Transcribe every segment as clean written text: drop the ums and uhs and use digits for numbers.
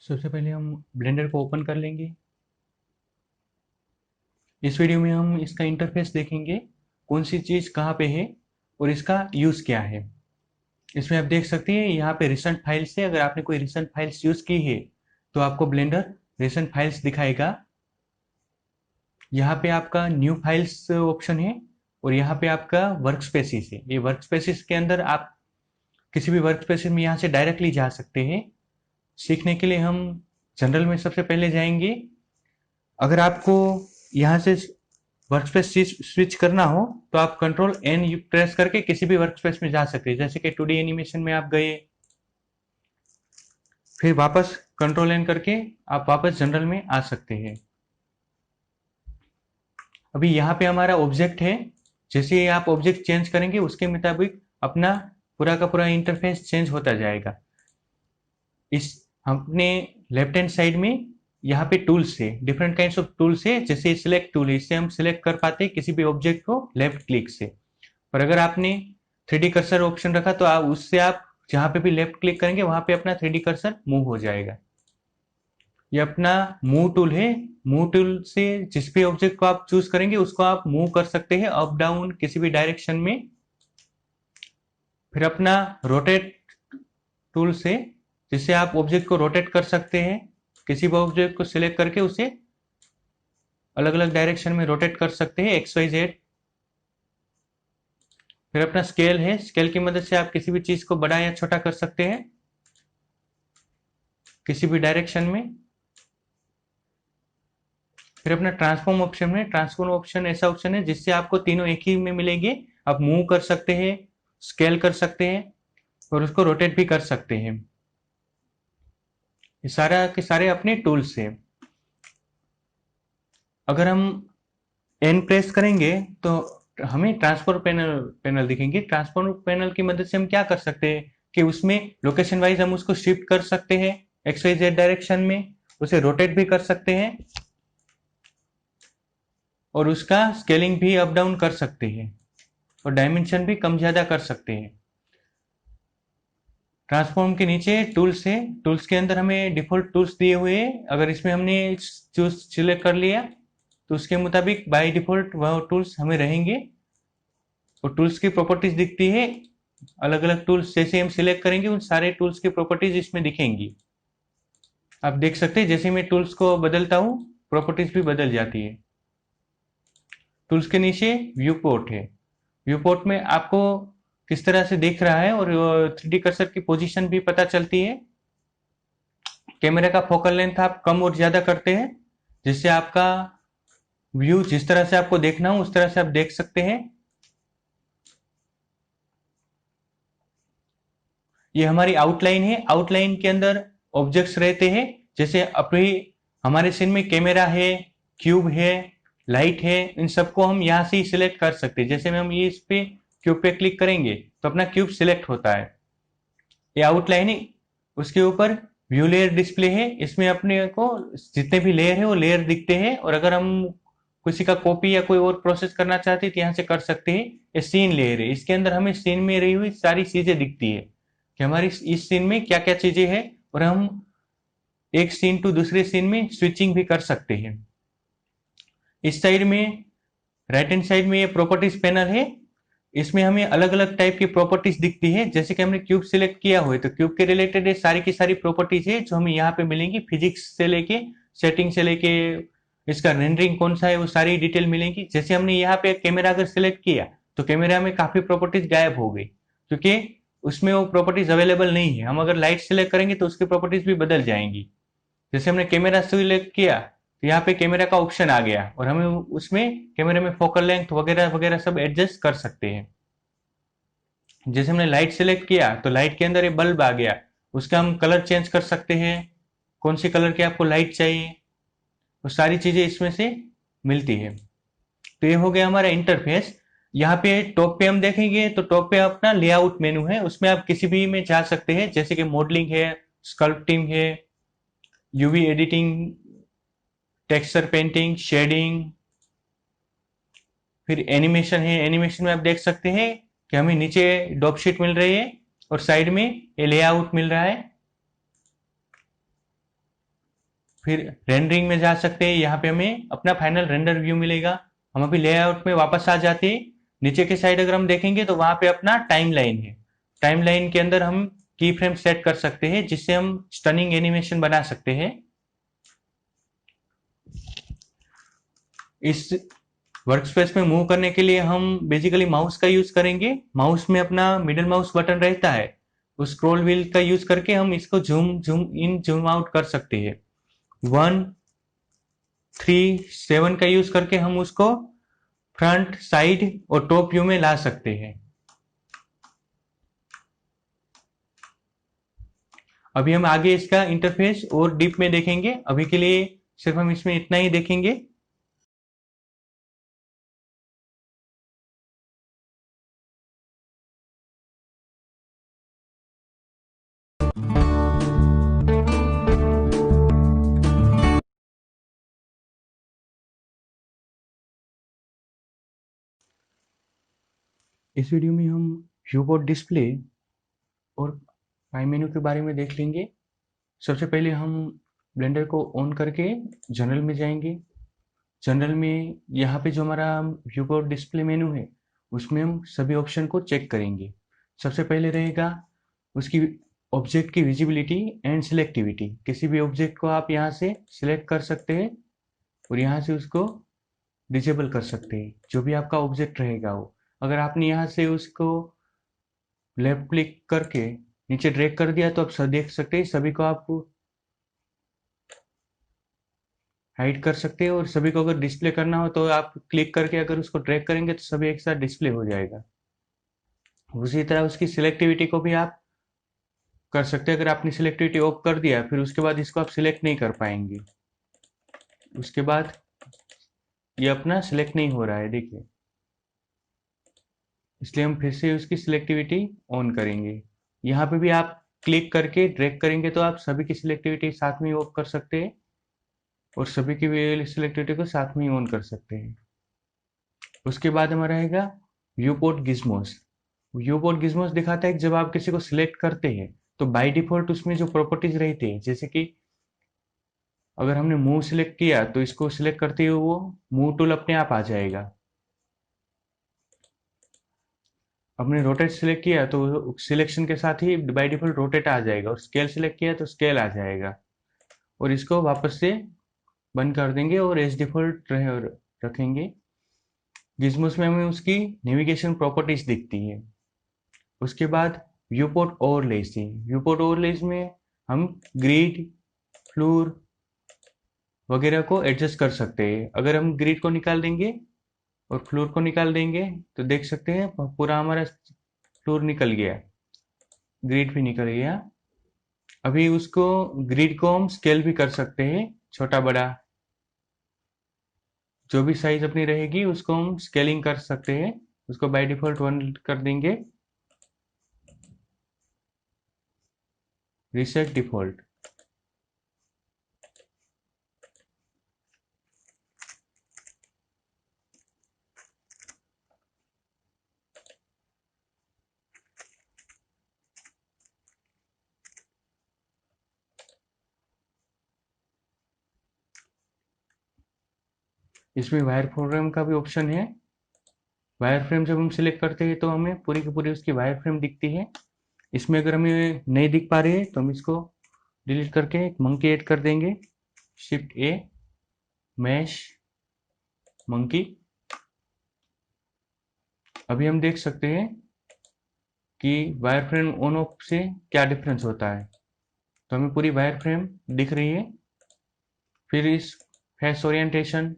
सबसे पहले हम ब्लेंडर को ओपन कर लेंगे। इस वीडियो में हम इसका इंटरफेस देखेंगे, कौन सी चीज़ कहाँ पे है और इसका यूज़ क्या है। इसमें आप देख सकते हैं यहाँ पे रिसेंट फाइल्स है। अगर आपने कोई रिसेंट फाइल्स यूज़ की है तो आपको ब्लेंडर रिसेंट फाइल्स दिखाएगा। यहाँ पे आपका न्यू फाइल्स ऑप्शन है और यहाँ पे आपका वर्क स्पेसिस है। ये वर्क स्पेसिस के अंदर आप किसी भी वर्क स्पेसिस में यहाँ से डायरेक्टली जा सकते हैं। सीखने के लिए हम जनरल में सबसे पहले जाएंगे। अगर आपको यहाँ से वर्कस्पेस स्विच करना हो तो आप कंट्रोल एन प्रेस करके किसी भी वर्कस्पेस में जा सकते हैं। जैसे कि 2D एनिमेशन में आप गए, फिर वापस कंट्रोल एन करके आप वापस जनरल में आ सकते हैं। अभी यहाँ पे हमारा ऑब्जेक्ट है। जैसे ही आप ऑब्जेक्ट चेंज करेंगे उसके मुताबिक अपना पूरा का पूरा इंटरफेस चेंज होता जाएगा। इस अपने लेफ्ट हैंड साइड में यहाँ पे टूल्स है, डिफरेंट काइंड्स ऑफ टूल्स है। जैसे सिलेक्ट टूल है, इससे हम सिलेक्ट कर पाते हैं किसी भी ऑब्जेक्ट को लेफ्ट क्लिक से। और अगर आपने 3D कर्सर ऑप्शन रखा तो आप उससे आप जहां पे भी लेफ्ट क्लिक करेंगे वहां पे अपना 3D कर्सर मूव हो जाएगा। ये अपना मूव टूल है। मूव टूल से जिस भी ऑब्जेक्ट को आप चूज करेंगे उसको आप मूव कर सकते हैं अप डाउन किसी भी डायरेक्शन में। फिर अपना रोटेट टूल से जिससे आप ऑब्जेक्ट को रोटेट कर सकते हैं। किसी भी ऑब्जेक्ट को सिलेक्ट करके उसे अलग अलग डायरेक्शन में रोटेट कर सकते हैं, एक्स वाई जेड। फिर अपना स्केल है, स्केल की मदद से आप किसी भी चीज को बड़ा या छोटा कर सकते हैं किसी भी डायरेक्शन में। फिर अपना ट्रांसफॉर्म ऑप्शन है। ट्रांसफॉर्म ऑप्शन ऐसा ऑप्शन है जिससे आपको तीनों एक ही में मिलेंगे। आप मूव कर सकते हैं, स्केल कर सकते हैं और उसको रोटेट भी कर सकते हैं। ये सारा के सारे अपने टूल्स हैं। अगर हम एन प्रेस करेंगे तो हमें ट्रांसफॉर्म पैनल दिखेंगे। ट्रांसफॉर्म पैनल की मदद से हम क्या कर सकते हैं कि उसमें लोकेशन वाइज हम उसको शिफ्ट कर सकते हैं एक्स वाई जेड डायरेक्शन में, उसे रोटेट भी कर सकते हैं और उसका स्केलिंग भी अप डाउन कर सकते हैं और डायमेंशन भी कम ज्यादा कर सकते हैं। ट्रांसफॉर्म के नीचे टूल्स है। टूल्स के अंदर हमें डिफॉल्ट टूल्स दिए हुए हैं। अगर इसमें हमने चूज सिलेक्ट कर लिया तो उसके मुताबिक बाय डिफॉल्ट वह टूल्स हमें रहेंगे और टूल्स की प्रॉपर्टीज दिखती है। अलग अलग टूल्स जैसे हम सिलेक्ट करेंगे उन सारे टूल्स की प्रॉपर्टीज इसमें दिखेंगी। आप देख सकते हैं जैसे मैं टूल्स को बदलता हूँ प्रॉपर्टीज भी बदल जाती है। टूल्स के नीचे व्यू पोर्ट है। व्यू पोर्ट में आपको किस तरह से दिख रहा है और 3D कर्सर की पोजीशन भी पता चलती है। कैमरे का फोकल लेंथ आप कम और ज्यादा करते हैं जिससे आपका व्यू जिस तरह से आपको देखना हो उस तरह से आप देख सकते हैं। ये हमारी आउटलाइन है। आउटलाइन के अंदर ऑब्जेक्ट्स रहते हैं। जैसे अभी हमारे सीन में कैमरा है, क्यूब है, लाइट है, इन सबको हम यहाँ से ही सिलेक्ट कर सकते हैं। जैसे में हम ये इस पे क्यूब पे क्लिक करेंगे तो अपना क्यूब सिलेक्ट होता है। ये आउटलाइन है। उसके ऊपर व्यू लेयर डिस्प्ले है। इसमें अपने को जितने भी लेयर है वो लेयर दिखते हैं और अगर हम किसी का कॉपी या कोई और प्रोसेस करना चाहते हैं तो यहाँ से कर सकते हैं। ये सीन लेयर है। इसके अंदर हमें सीन में रही हुई सारी चीजें दिखती है कि हमारी इस सीन में क्या क्या चीजें हैं और हम एक सीन टू दूसरे सीन में स्विचिंग भी कर सकते हैं। इस साइड में राइट हैंड साइड में ये प्रॉपर्टीज पैनल है। इसमें हमें अलग अलग टाइप की प्रॉपर्टीज दिखती है। जैसे कि हमने क्यूब सिलेक्ट किया हो तो क्यूब के रिलेटेड सारी की सारी प्रॉपर्टीज है जो हमें यहाँ पे मिलेंगी। फिजिक्स से लेके सेटिंग से लेके इसका रेंडरिंग कौन सा है वो सारी डिटेल मिलेंगी। जैसे हमने यहाँ पे कैमरा अगर सिलेक्ट किया तो कैमरा में काफी प्रॉपर्टीज गायब हो गई क्योंकि उसमें वो प्रॉपर्टीज अवेलेबल नहीं है। हम अगर लाइट सिलेक्ट करेंगे तो उसकी प्रॉपर्टीज भी बदल जाएंगी। जैसे हमने कैमरा सिलेक्ट किया तो यहाँ पे कैमरा का ऑप्शन आ गया और हमें उसमें कैमरे में फोकल लेंथ वगैरह वगैरह सब एडजस्ट कर सकते हैं। जैसे हमने लाइट सिलेक्ट किया तो लाइट के अंदर ये बल्ब आ गया, उसका हम कलर चेंज कर सकते हैं। कौन सी कलर की आपको लाइट चाहिए वो सारी चीजें इसमें से मिलती है। तो ये हो गया हमारा इंटरफेस। यहाँ पे टॉप पे हम देखेंगे तो टॉप पे अपना लेआउट मेनू है। उसमें आप किसी भी में जा सकते हैं जैसे कि मॉडलिंग है, स्कल्पटिंग है, UV editing, texture painting, shading. फिर एनिमेशन है। एनिमेशन में आप देख सकते हैं कि हमें नीचे डॉप शीट मिल रही है और साइड में ये लेआउट मिल रहा है। फिर रेंडरिंग में जा सकते हैं, यहाँ पे हमें अपना फाइनल रेंडर व्यू मिलेगा। हम अभी लेआउट में वापस आ जाते हैं। नीचे की साइड अगर हम देखेंगे तो वहां पे अपना टाइम लाइन है। टाइम लाइन के अंदर हम की फ्रेम सेट कर सकते हैं, जिससे हम स्टनिंग एनिमेशन बना सकते हैं। इस वर्कस्पेस में मूव करने के लिए हम बेसिकली माउस का यूज करेंगे। माउस में अपना मिडिल माउस बटन रहता है, उस स्क्रॉल व्हील का यूज करके हम इसको zoom zoom in zoom out कर सकते हैं। 1 3 7 का यूज करके हम उसको फ्रंट साइड और टॉप व्यू में ला सकते हैं। अभी हम आगे इसका इंटरफेस और डीप में देखेंगे, अभी के लिए सिर्फ हम इसमें इतना ही देखेंगे। इस वीडियो में हम व्यूपोर्ट डिस्प्ले और फाइल मेनू के बारे में देख लेंगे। सबसे पहले हम ब्लेंडर को ऑन करके जनरल में जाएंगे। जनरल में यहाँ पे जो हमारा व्यूपोर्ट डिस्प्ले मेनू है, उसमें हम सभी ऑप्शन को चेक करेंगे। सबसे पहले रहेगा उसकी ऑब्जेक्ट की विजिबिलिटी एंड सिलेक्टिविटी। किसी भी ऑब्जेक्ट को आप यहाँ से सिलेक्ट कर सकते हैं और यहाँ से उसको डिसेबल कर सकते हैं, जो भी आपका ऑब्जेक्ट रहेगा वो। अगर आपने यहाँ से उसको लेफ्ट क्लिक करके नीचे ड्रैग कर दिया तो आप सब देख सकते हैं, सभी को आप हाइड कर सकते हैं। और सभी को अगर डिस्प्ले करना हो तो आप क्लिक करके अगर उसको ड्रैग करेंगे तो सभी एक साथ डिस्प्ले हो जाएगा। उसी तरह उसकी सिलेक्टिविटी को भी आप कर सकते हैं। अगर आपने सिलेक्टिविटी ऑफ कर दिया फिर उसके बाद इसको आप सिलेक्ट नहीं कर पाएंगे। उसके बाद ये अपना सिलेक्ट नहीं हो रहा है, देखिए। इसलिए हम फिर से उसकी सिलेक्टिविटी ऑन करेंगे। यहाँ पे भी आप क्लिक करके ड्रैग करेंगे तो आप सभी की सिलेक्टिविटी साथ में ऑफ कर सकते हैं और सभी की सिलेक्टिविटी को साथ में ऑन कर सकते हैं। उसके बाद हमारा रहेगा व्यूपोर्ट गिज्मोस। व्यूपोर्ट गिज्मोस दिखाता है कि जब आप किसी को सिलेक्ट करते हैं तो बाय डिफॉल्ट उसमें जो प्रॉपर्टीज रहती है, जैसे कि अगर हमने मूव सिलेक्ट किया तो इसको सिलेक्ट करते हुए वो मूव टूल अपने आप आ जाएगा। हमने रोटेट सिलेक्ट किया तो सिलेक्शन के साथ ही बाय डिफॉल्ट रोटेट आ जाएगा, और स्केल सिलेक्ट किया तो स्केल आ जाएगा। और इसको वापस से बंद कर देंगे और एज डिफॉल्ट रखेंगे। गिज्मोस में हमें उसकी नेविगेशन प्रॉपर्टीज दिखती है। उसके बाद व्यूपोर्ट ओवरलेज थी। व्यूपोर्ट ओवरलेज में हम ग्रिड, फ्लोर वगैरह को एडजस्ट कर सकते हैं। अगर हम ग्रिड को निकाल देंगे और फ्लोर को निकाल देंगे तो देख सकते हैं पूरा हमारा फ्लोर निकल गया, ग्रिड भी निकल गया। अभी उसको ग्रिड को हम स्केल भी कर सकते हैं, छोटा बड़ा जो भी साइज अपनी रहेगी उसको हम स्केलिंग कर सकते हैं। उसको बाय डिफॉल्ट 1 कर देंगे, रीसेट डिफॉल्ट। इसमें वायर फ्रेम का भी ऑप्शन है। वायर फ्रेम जब हम सिलेक्ट करते हैं तो हमें पूरी की पूरी उसकी वायर फ्रेम दिखती है। इसमें अगर हमें नहीं दिख पा रही है तो हम इसको डिलीट करके एक मंकी ऐड कर देंगे। Shift A, mesh, monkey. अभी हम देख सकते हैं कि वायर फ्रेम ऑन ऑफ से क्या डिफरेंस होता है। तो हमें पूरी वायर फ्रेम दिख रही है। फिर इस फेस ओरिएंटेशन,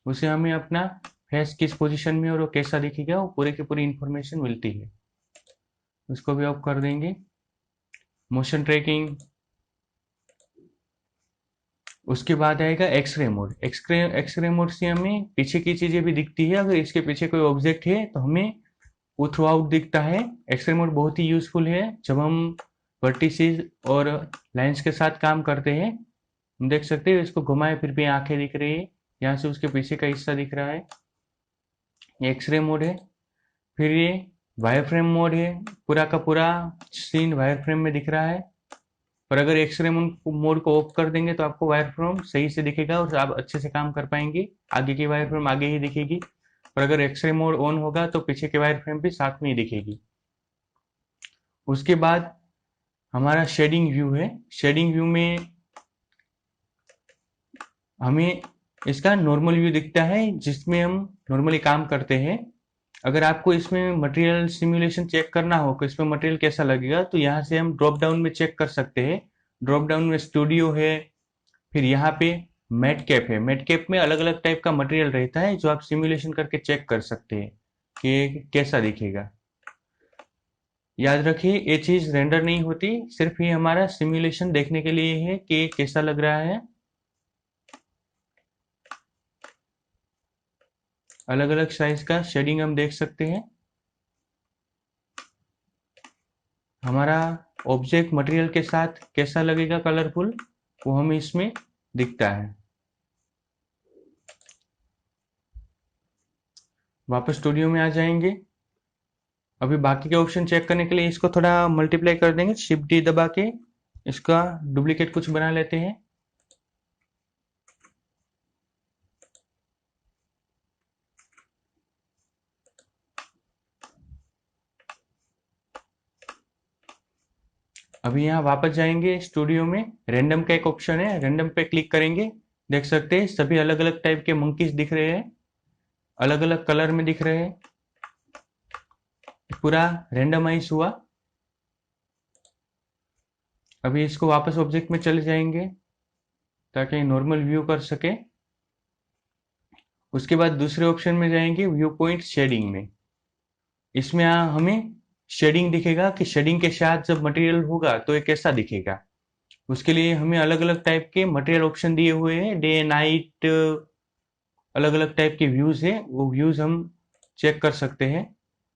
उसे हमें अपना फेस किस पोजीशन में और वो कैसा दिखेगा वो पूरी की पूरी इंफॉर्मेशन मिलती है। उसको भी ऑफ कर देंगे। Motion tracking. उसके बाद आएगा एक्सरे मोड। एक्सरे मोड से हमें पीछे की चीजें भी दिखती है। अगर इसके पीछे कोई ऑब्जेक्ट है तो हमें वो थ्रू आउट दिखता है। एक्सरे मोड बहुत ही यूजफुल है जब हम वर्टिसेस और लाइंस के साथ काम करते हैं। हम देख सकते हैं इसको घुमाए फिर भी आंखें दिख रही है, यहाँ से उसके पीछे का हिस्सा दिख रहा है। ये एक्सरे मोड है। फिर ये वायर फ्रेम मोड है, पूरा का पूरा सीन वायर फ्रेम में दिख रहा है। पर अगर एक्सरे मोड को ऑफ कर देंगे तो आपको वायर फ्रेम सही से दिखेगा और आप अच्छे से काम कर पाएंगे। आगे की वायर फ्रेम आगे ही दिखेगी, और अगर एक्सरे मोड ऑन होगा तो पीछे की वायर फ्रेम भी साथ में ही दिखेगी। उसके बाद हमारा शेडिंग व्यू है। शेडिंग व्यू में हमें इसका नॉर्मल व्यू दिखता है जिसमें हम नॉर्मली काम करते हैं। अगर आपको इसमें मटेरियल सिमुलेशन चेक करना हो कि इसमें मटेरियल कैसा लगेगा, तो यहाँ से हम ड्रॉप डाउन में चेक कर सकते हैं। ड्रॉप डाउन में स्टूडियो है, फिर यहाँ पे मेट कैप है। मेट कैप में अलग अलग टाइप का मटेरियल रहता है जो आप सिमुलेशन करके चेक कर सकते हैं कि कैसा दिखेगा। याद रखिए ये चीज रेंडर नहीं होती, सिर्फ ये हमारा सिमुलेशन देखने के लिए है कि कैसा लग रहा है। अलग अलग साइज का शेडिंग हम देख सकते हैं। हमारा ऑब्जेक्ट मटेरियल के साथ कैसा लगेगा कलरफुल, वो हमें इसमें दिखता है। वापस स्टूडियो में आ जाएंगे। अभी बाकी के ऑप्शन चेक करने के लिए इसको थोड़ा मल्टीप्लाई कर देंगे, शिफ्ट डी दबा के इसका डुप्लीकेट कुछ बना लेते हैं। अभी यहाँ वापस जाएंगे स्टूडियो में, रैंडम का एक ऑप्शन है, रैंडम पे क्लिक करेंगे। देख सकते हैं सभी अलग अलग टाइप के मंकीज दिख रहे हैं, अलग अलग कलर में दिख रहे हैं। पूरा रैंडमाइज हुआ। अभी इसको वापस ऑब्जेक्ट में चले जाएंगे ताकि नॉर्मल व्यू कर सके। उसके बाद दूसरे ऑप्शन में जाएंगे, व्यू पॉइंट शेडिंग में। इसमें हमें शेडिंग दिखेगा कि शेडिंग के साथ जब मटेरियल होगा तो ये कैसा दिखेगा। उसके लिए हमें अलग अलग टाइप के मटेरियल ऑप्शन दिए हुए हैं, डे नाइट अलग अलग टाइप के व्यूज है, वो व्यूज हम चेक कर सकते हैं।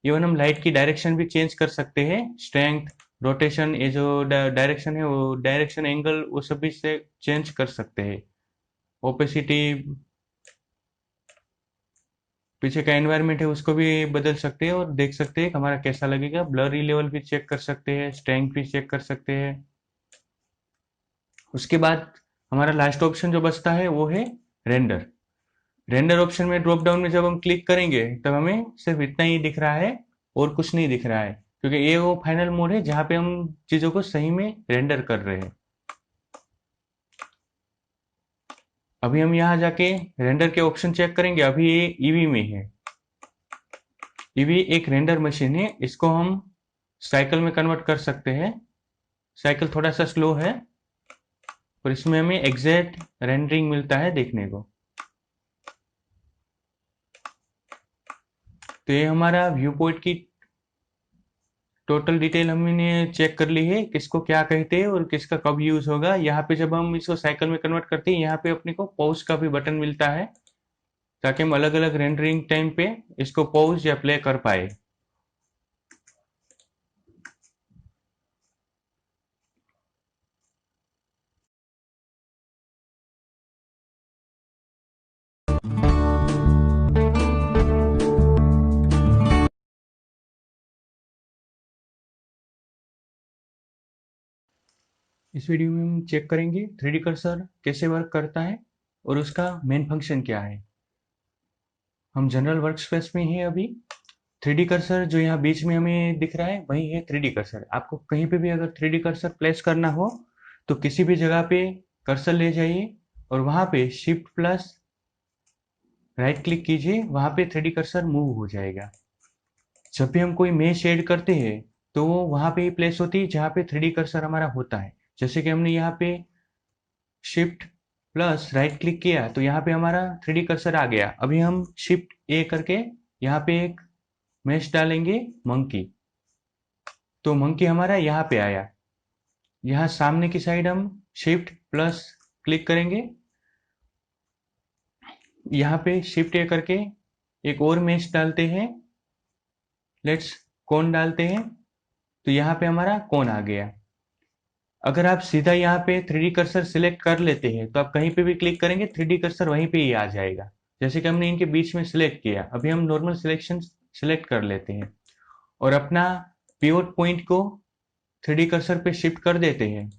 इवन हम लाइट की डायरेक्शन भी चेंज कर सकते हैं, स्ट्रेंथ, रोटेशन, ये जो डायरेक्शन है वो डायरेक्शन एंगल वो सभी से चेंज कर सकते हैं। ओपेसिटी, पीछे का एनवायरनमेंट है उसको भी बदल सकते हैं और देख सकते हैं कि हमारा कैसा लगेगा। ब्लरी लेवल भी चेक कर सकते हैं, स्ट्रेंथ भी चेक कर सकते हैं। उसके बाद हमारा लास्ट ऑप्शन जो बचता है वो है रेंडर। रेंडर ऑप्शन में ड्रॉप डाउन में जब हम क्लिक करेंगे तब हमें सिर्फ इतना ही दिख रहा है और कुछ नहीं दिख रहा है, क्योंकि ये वो फाइनल मोड है जहाँ पे हम चीज़ों को सही में रेंडर कर रहे हैं। अभी हम यहाँ जाके रेंडर के ऑप्शन चेक करेंगे। अभी ये ईवी में है। ईवी एक रेंडर मशीन है, इसको हम साइकिल में कन्वर्ट कर सकते हैं। साइकिल थोड़ा सा स्लो है और इसमें हमें एग्जैक्ट रेंडरिंग मिलता है देखने को। तो ये हमारा व्यू पॉइंट की टोटल डिटेल हमने चेक कर ली है, किसको क्या कहते हैं और किसका कब यूज होगा। यहाँ पे जब हम इसको साइकिल में कन्वर्ट करते हैं, यहाँ पे अपने को पॉज का भी बटन मिलता है ताकि हम अलग अलग रेंडरिंग टाइम पे इसको पॉज या प्ले कर पाए। इस वीडियो में हम चेक करेंगे 3D कर्सर कैसे वर्क करता है और उसका मेन फंक्शन क्या है। हम जनरल वर्कस्पेस में हैं अभी। 3D कर्सर जो यहाँ बीच में हमें दिख रहा है वही है 3D कर्सर। आपको कहीं पे भी अगर 3D कर्सर प्लेस करना हो तो किसी भी जगह पे कर्सर ले जाइए और वहां पे शिफ्ट प्लस राइट क्लिक कीजिए, वहां पे 3D कर्सर मूव हो जाएगा। जब भी हम कोई मेश ऐड करते हैं तो वो वहां पे ही प्लेस होती है जहाँ पे 3D कर्सर हमारा होता है। जैसे कि हमने यहाँ पे शिफ्ट प्लस राइट क्लिक किया तो यहाँ पे हमारा 3D कर्सर आ गया। अभी हम शिफ्ट ए करके यहाँ पे एक मेश डालेंगे मंकी, तो मंकी हमारा यहाँ पे आया। यहाँ सामने की साइड हम शिफ्ट प्लस क्लिक करेंगे, यहाँ पे शिफ्ट ए करके एक और मेश डालते हैं, लेट्स कौन डालते हैं, तो यहाँ पे हमारा कौन आ गया। अगर आप सीधा यहाँ पे 3D कर्सर सिलेक्ट कर लेते हैं तो आप कहीं पे भी क्लिक करेंगे 3D कर्सर वहीं पे ही आ जाएगा। जैसे कि हमने इनके बीच में सिलेक्ट किया, अभी हम नॉर्मल सिलेक्शन सिलेक्ट कर लेते हैं और अपना पिवट पॉइंट को 3D कर्सर पे शिफ्ट कर देते हैं।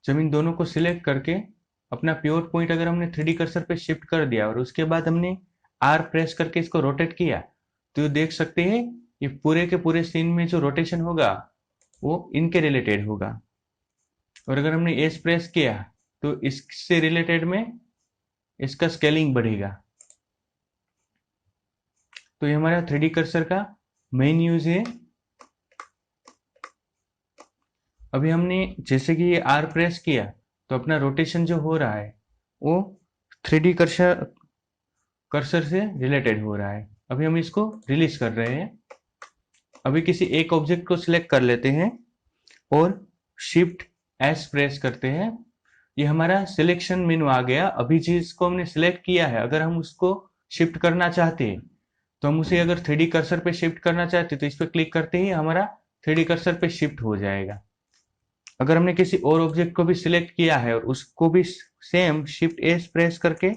जब इन दोनों को सिलेक्ट करके अपना पिवट पॉइंट अगर हमने 3D कर्सर पे शिफ्ट कर दिया और उसके बाद हमने आर प्रेस करके इसको रोटेट किया, तो देख सकते हैं ये पूरे के पूरे सीन में जो रोटेशन होगा वो इनके रिलेटेड होगा। और अगर हमने एस प्रेस किया तो इससे रिलेटेड में इसका स्केलिंग बढ़ेगा। तो ये हमारा 3D कर्सर का मेन यूज है। अभी हमने जैसे कि ये आर प्रेस किया तो अपना रोटेशन जो हो रहा है वो 3D कर्सर कर्सर से रिलेटेड हो रहा है। अभी हम इसको रिलीज कर रहे हैं। अभी किसी एक ऑब्जेक्ट को सिलेक्ट कर लेते हैं और शिफ्ट एस प्रेस करते हैं। ये हमारा सिलेक्शन मेनू आ गया। अभी जिसको हमने सिलेक्ट किया है अगर हम उसको शिफ्ट करना चाहते हैं तो हम उसे अगर 3D कर्सर पे शिफ्ट करना चाहते हैं तो इस पर क्लिक करते ही हमारा 3D कर्सर पे शिफ्ट हो जाएगा। अगर हमने किसी और ऑब्जेक्ट को भी सिलेक्ट किया है और उसको भी सेम शिफ्ट एस प्रेस करके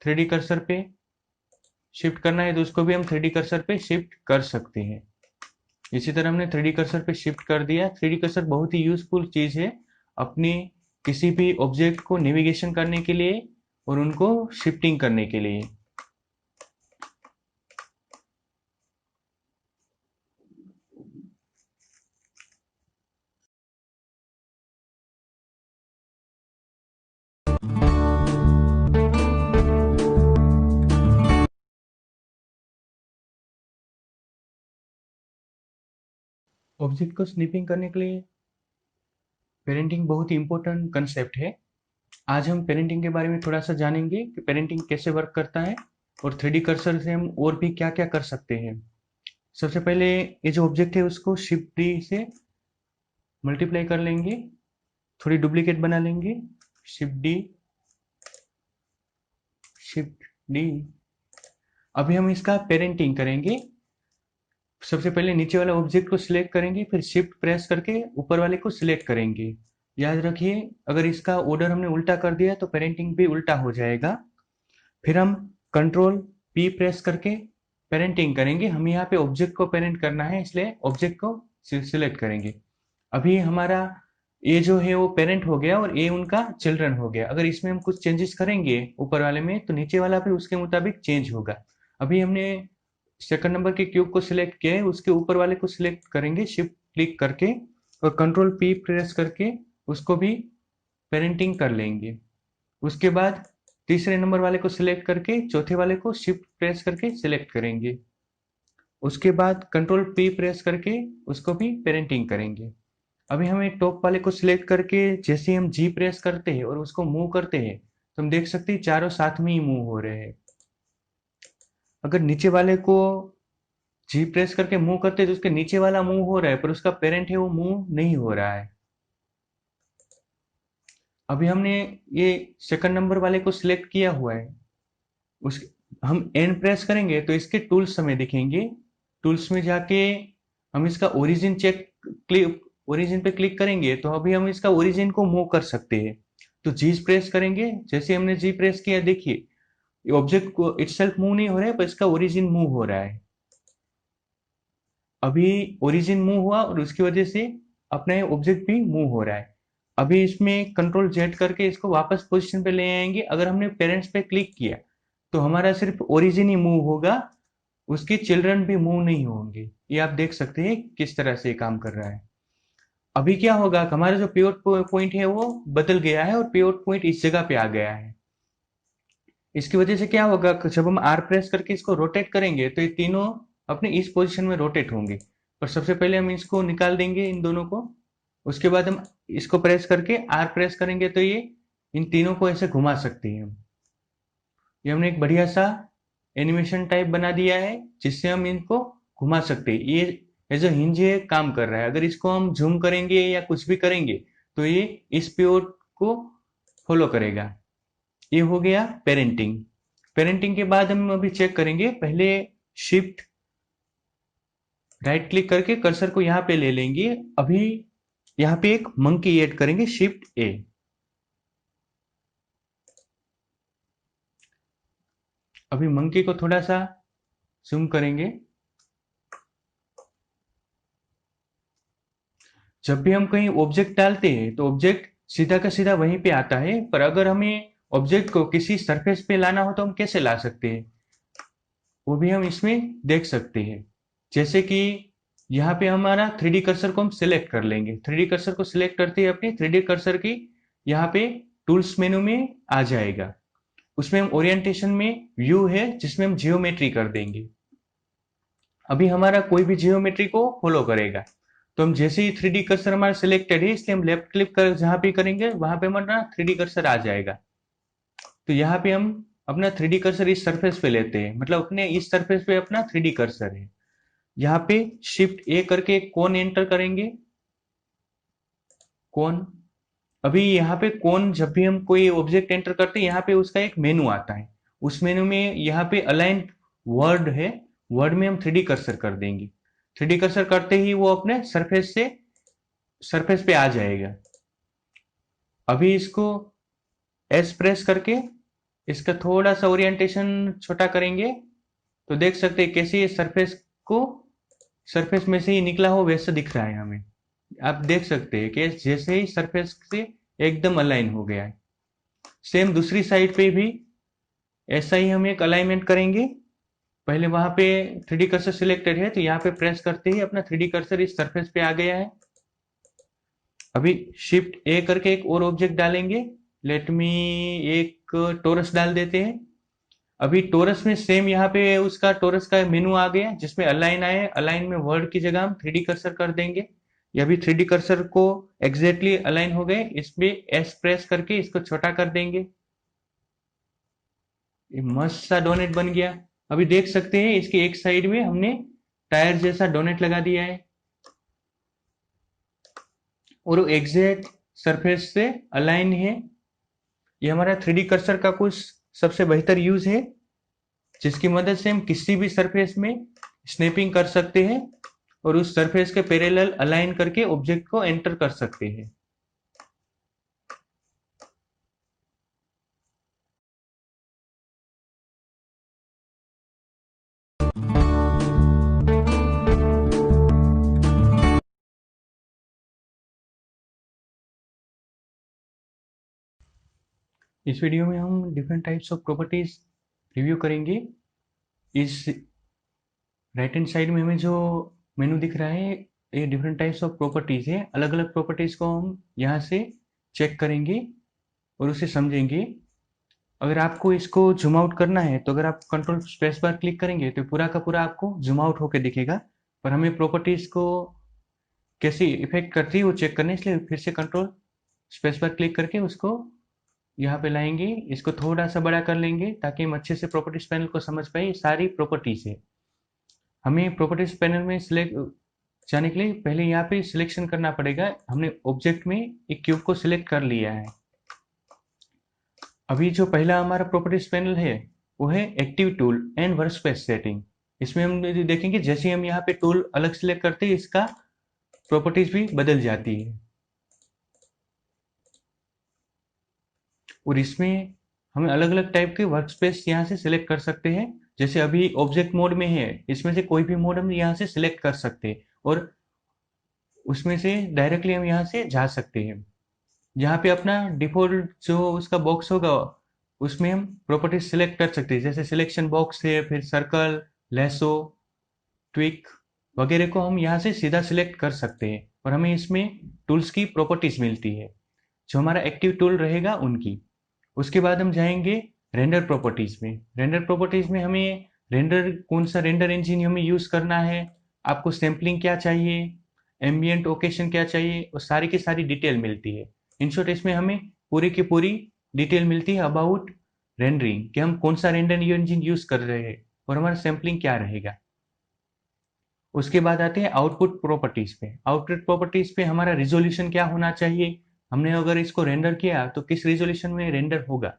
3D कर्सर पे शिफ्ट करना है तो उसको भी हम 3D कर्सर पे शिफ्ट कर सकते हैं। इसी तरह हमने 3D कर्सर पे शिफ्ट कर दिया। 3D कर्सर बहुत ही यूजफुल चीज है अपनी किसी भी ऑब्जेक्ट को नेविगेशन करने के लिए और उनको शिफ्टिंग करने के लिए। ऑब्जेक्ट को स्निपिंग करने के लिए पेरेंटिंग बहुत ही इंपॉर्टेंट कंसेप्ट है। आज हम पेरेंटिंग के बारे में थोड़ा सा जानेंगे कि पेरेंटिंग कैसे वर्क करता है और 3D कर्सर से हम और भी क्या क्या कर सकते हैं। सबसे पहले ये जो ऑब्जेक्ट है उसको शिफ्ट डी से मल्टीप्लाई कर लेंगे, थोड़ी डुप्लीकेट बना लेंगे। Shift D, shift D. अभी हम इसका पेरेंटिंग करेंगे। सबसे पहले नीचे वाले ऑब्जेक्ट को सिलेक्ट करेंगे, फिर शिफ्ट प्रेस करके ऊपर वाले को सिलेक्ट करेंगे। याद रखिए अगर इसका ऑर्डर हमने उल्टा कर दिया तो पेरेंटिंग भी उल्टा हो जाएगा। फिर हम कंट्रोल पी प्रेस करके पेरेंटिंग करेंगे। हम यहाँ पे ऑब्जेक्ट को पेरेंट करना है इसलिए ऑब्जेक्ट को सिलेक्ट करेंगे। अभी हमारा ए जो है वो पेरेंट हो गया और ए उनका चिल्ड्रन हो गया। अगर इसमें हम कुछ चेंजेस करेंगे ऊपर वाले में तो नीचे वाला भी उसके मुताबिक चेंज होगा। अभी हमने सेकंड नंबर के क्यूब को सिलेक्ट किया है, उसके ऊपर वाले को सिलेक्ट करेंगे शिफ्ट क्लिक करके और कंट्रोल पी प्रेस करके उसको भी पेरेंटिंग कर लेंगे। उसके बाद तीसरे नंबर वाले को सिलेक्ट करके चौथे वाले को शिफ्ट प्रेस करके सिलेक्ट करेंगे। उसके बाद कंट्रोल पी प्रेस करके उसको भी पेरेंटिंग करेंगे। अभी हमें टॉप वाले को सिलेक्ट करके जैसे हम जी प्रेस करते हैं और उसको मूव करते हैं तो हम देख सकते हैं चारों साथ में ही मूव हो रहे हैं। अगर नीचे वाले को जी प्रेस करके मूव करते हैं तो उसके नीचे वाला मूव हो रहा है पर उसका पेरेंट है वो मूव नहीं हो रहा है। अभी हमने ये सेकंड नंबर वाले को सिलेक्ट किया हुआ है, उस हम एन प्रेस करेंगे तो इसके टूल्स हमें दिखेंगे। टूल्स में जाके हम इसका ओरिजिन चेक क्लिक ओरिजिन पे क्लिक करेंगे तो अभी हम इसका ओरिजिन को मूव कर सकते हैं। तो जी प्रेस करेंगे, जैसे हमने जी प्रेस किया देखिए ऑब्जेक्ट को इटसेल्फ मूव नहीं हो रहा है पर इसका ओरिजिन मूव हो रहा है। अभी ओरिजिन मूव हुआ और उसकी वजह से अपना ये ऑब्जेक्ट भी मूव हो रहा है। अभी इसमें कंट्रोल जेड करके इसको वापस पोजीशन पे ले आएंगे। अगर हमने पेरेंट्स पे क्लिक किया तो हमारा सिर्फ ओरिजिन ही मूव होगा, उसके चिल्ड्रन भी मूव नहीं होंगे। ये आप देख सकते हैं किस तरह से काम कर रहा है। अभी क्या होगा कि हमारा जो पिवट पॉइंट है वो बदल गया है और पिवट पॉइंट इस जगह पे आ गया है। इसकी वजह से क्या होगा कि जब हम आर प्रेस करके इसको रोटेट करेंगे तो ये तीनों अपने इस पोजीशन में रोटेट होंगे। पर सबसे पहले हम इसको निकाल देंगे इन दोनों को। उसके बाद हम इसको प्रेस करके आर प्रेस करेंगे तो ये इन तीनों को ऐसे घुमा सकते हैं हम। ये हमने एक बढ़िया सा एनिमेशन टाइप बना दिया है जिससे हम इनको घुमा सकते हैं। ये एज अ हिंज काम कर रहा है। अगर इसको हम जूम करेंगे या कुछ भी करेंगे तो ये इस पिवट को फॉलो करेगा। ये हो गया पेरेंटिंग। पेरेंटिंग के बाद हम अभी चेक करेंगे। पहले शिफ्ट राइट क्लिक करके कर्सर को यहाँ पे ले लेंगे। अभी यहाँ पे एक मंकी ऐड करेंगे, शिफ्ट ए। अभी मंकी को थोड़ा सा जूम करेंगे। जब भी हम कहीं ऑब्जेक्ट डालते हैं तो ऑब्जेक्ट सीधा का सीधा वहीं पे आता है, पर अगर हमें ऑब्जेक्ट को किसी सरफेस पे लाना हो तो हम कैसे ला सकते हैं, वो भी हम इसमें देख सकते हैं। जैसे कि यहाँ पे हमारा 3D कर्सर को हम सिलेक्ट कर लेंगे। 3D कर्सर को सिलेक्ट करते ही अपने 3D कर्सर की यहाँ पे टूल्स मेनू में आ जाएगा। उसमें हम ओरिएंटेशन में व्यू है जिसमें हम जियोमेट्री कर देंगे। अभी हमारा कोई भी जियोमेट्री को फॉलो करेगा। तो हम जैसे ही 3D कर्सर हमारा सिलेक्टेड है, इसलिए हम लेफ्ट क्लिक कर जहां पे करेंगे वहां पे हमारा 3D कर्सर आ जाएगा। तो यहाँ पे हम अपना 3D कर्सर इस सरफेस पे लेते हैं, मतलब अपने इस सरफेस पे अपना 3D कर्सर है। यहाँ पे शिफ्ट ए करके कोन एंटर करेंगे। कोन, अभी यहाँ पे कोन जब भी हम कोई ऑब्जेक्ट एंटर करते हैं यहाँ पे उसका एक मेनू आता है। उस मेनू में यहाँ पे अलाइन वर्ड है, वर्ड में हम 3D कर्सर कर देंगे। 3D कर्सर करते ही वो अपने सरफेस पे आ जाएगा। अभी इसको एस प्रेस करके इसका थोड़ा सा ओरिएंटेशन छोटा करेंगे तो देख सकते हैं कैसे ये को सरफेस में से ही निकला हो वैसा दिख रहा है हमें। आप देख सकते हैं कि जैसे ही सरफेस से एकदम अलाइन हो गया है। सेम दूसरी साइड पे भी ऐसा ही हम एक अलाइनमेंट करेंगे। पहले वहां पे 3D कर्सर सिलेक्टेड है तो यहाँ पे प्रेस करते ही अपना 3D कर्सर इस सरफेस पे आ गया है। अभी शिफ्ट ए करके एक और ऑब्जेक्ट डालेंगे। लेट मी एक टोरस डाल देते हैं। अभी टोरस में सेम यहाँ पे उसका टोरस का मेनू आ गया जिसमें अलाइन आए। अलाइन में वर्ड की जगह हम 3D कर्सर कर देंगे। ये अभी 3D कर्सर को एग्जैक्टली अलाइन हो गए। इसमें एस प्रेस करके इसको छोटा कर देंगे। ये मस्त सा डोनेट बन गया। अभी देख सकते हैं इसके एक साइड में हमने टायर जैसा डोनेट लगा दिया है और वो एग्जैक्ट सरफेस से अलाइन है। ये हमारा 3D कर्सर का कुछ सबसे बेहतर यूज है जिसकी मदद से हम किसी भी सरफेस में स्नैपिंग कर सकते हैं और उस सरफेस के पैरेलल अलाइन करके ऑब्जेक्ट को एंटर कर सकते हैं। इस वीडियो में हम different types of properties review करेंगे। इस राइट हैंड साइड में हमें जो मेनू दिख रहा है ये डिफरेंट टाइप्स ऑफ प्रॉपर्टीज है। अलग अलग प्रॉपर्टीज को हम यहाँ से चेक करेंगे और उसे समझेंगे। अगर आपको इसको जूम आउट करना है तो अगर आप कंट्रोल स्पेस बार क्लिक करेंगे तो पूरा का पूरा आपको जूम आउट होकर दिखेगा। पर हमें प्रॉपर्टीज को कैसे इफेक्ट करती है वो चेक करने इसलिए फिर से कंट्रोल स्पेस बार क्लिक करके उसको यहाँ पे लाएंगे। इसको थोड़ा सा बड़ा कर लेंगे ताकि हम अच्छे से प्रॉपर्टीज पैनल को समझ पाए। सारी प्रॉपर्टीज है। हमें प्रॉपर्टीज पैनल में सिलेक्ट जाने के लिए पहले यहाँ पे सिलेक्शन करना पड़ेगा। हमने ऑब्जेक्ट में एक क्यूब को सिलेक्ट कर लिया है। अभी जो पहला हमारा प्रॉपर्टीज पैनल है वो है active tool and workspace setting. इसमें हम देखेंगे जैसे हम यहाँ पे टूल अलग सिलेक्ट करते हैं इसका प्रॉपर्टीज भी बदल जाती है और इसमें हमें अलग अलग टाइप के वर्कस्पेस यहाँ से सिलेक्ट कर सकते हैं। जैसे अभी ऑब्जेक्ट मोड में है, इसमें से कोई भी मोड हम यहाँ से सिलेक्ट कर सकते हैं और उसमें से डायरेक्टली हम यहाँ से जा सकते हैं। यहाँ पे अपना डिफॉल्ट जो उसका बॉक्स होगा उसमें हम प्रॉपर्टीज सिलेक्ट कर सकते हैं। जैसे सिलेक्शन बॉक्स है, फिर सर्कल, लेसो, ट्विक वगैरह को हम यहाँ से सीधा सिलेक्ट कर सकते हैं और हमें इसमें टूल्स की प्रॉपर्टीज मिलती है जो हमारा एक्टिव टूल रहेगा उनकी। उसके बाद हम जाएंगे रेंडर प्रॉपर्टीज में। रेंडर प्रॉपर्टीज में हमें रेंडर कौन सा रेंडर इंजन हमें यूज करना है, आपको सैम्पलिंग क्या चाहिए, एम्बियंट ओकेशन क्या चाहिए, और सारी की सारी डिटेल मिलती है। इन शॉर्ट इसमें हमें पूरी की पूरी डिटेल मिलती है अबाउट रेंडरिंग कि हम कौन सा रेंडर इंजन यूज कर रहे हैं और हमारा सैम्पलिंग क्या रहेगा। उसके बाद आते हैं आउटपुट प्रॉपर्टीज पे। आउटपुट प्रॉपर्टीज पे हमारा रिजोल्यूशन क्या होना चाहिए, हमने अगर इसको रेंडर किया तो किस रिजोल्यूशन में रेंडर होगा।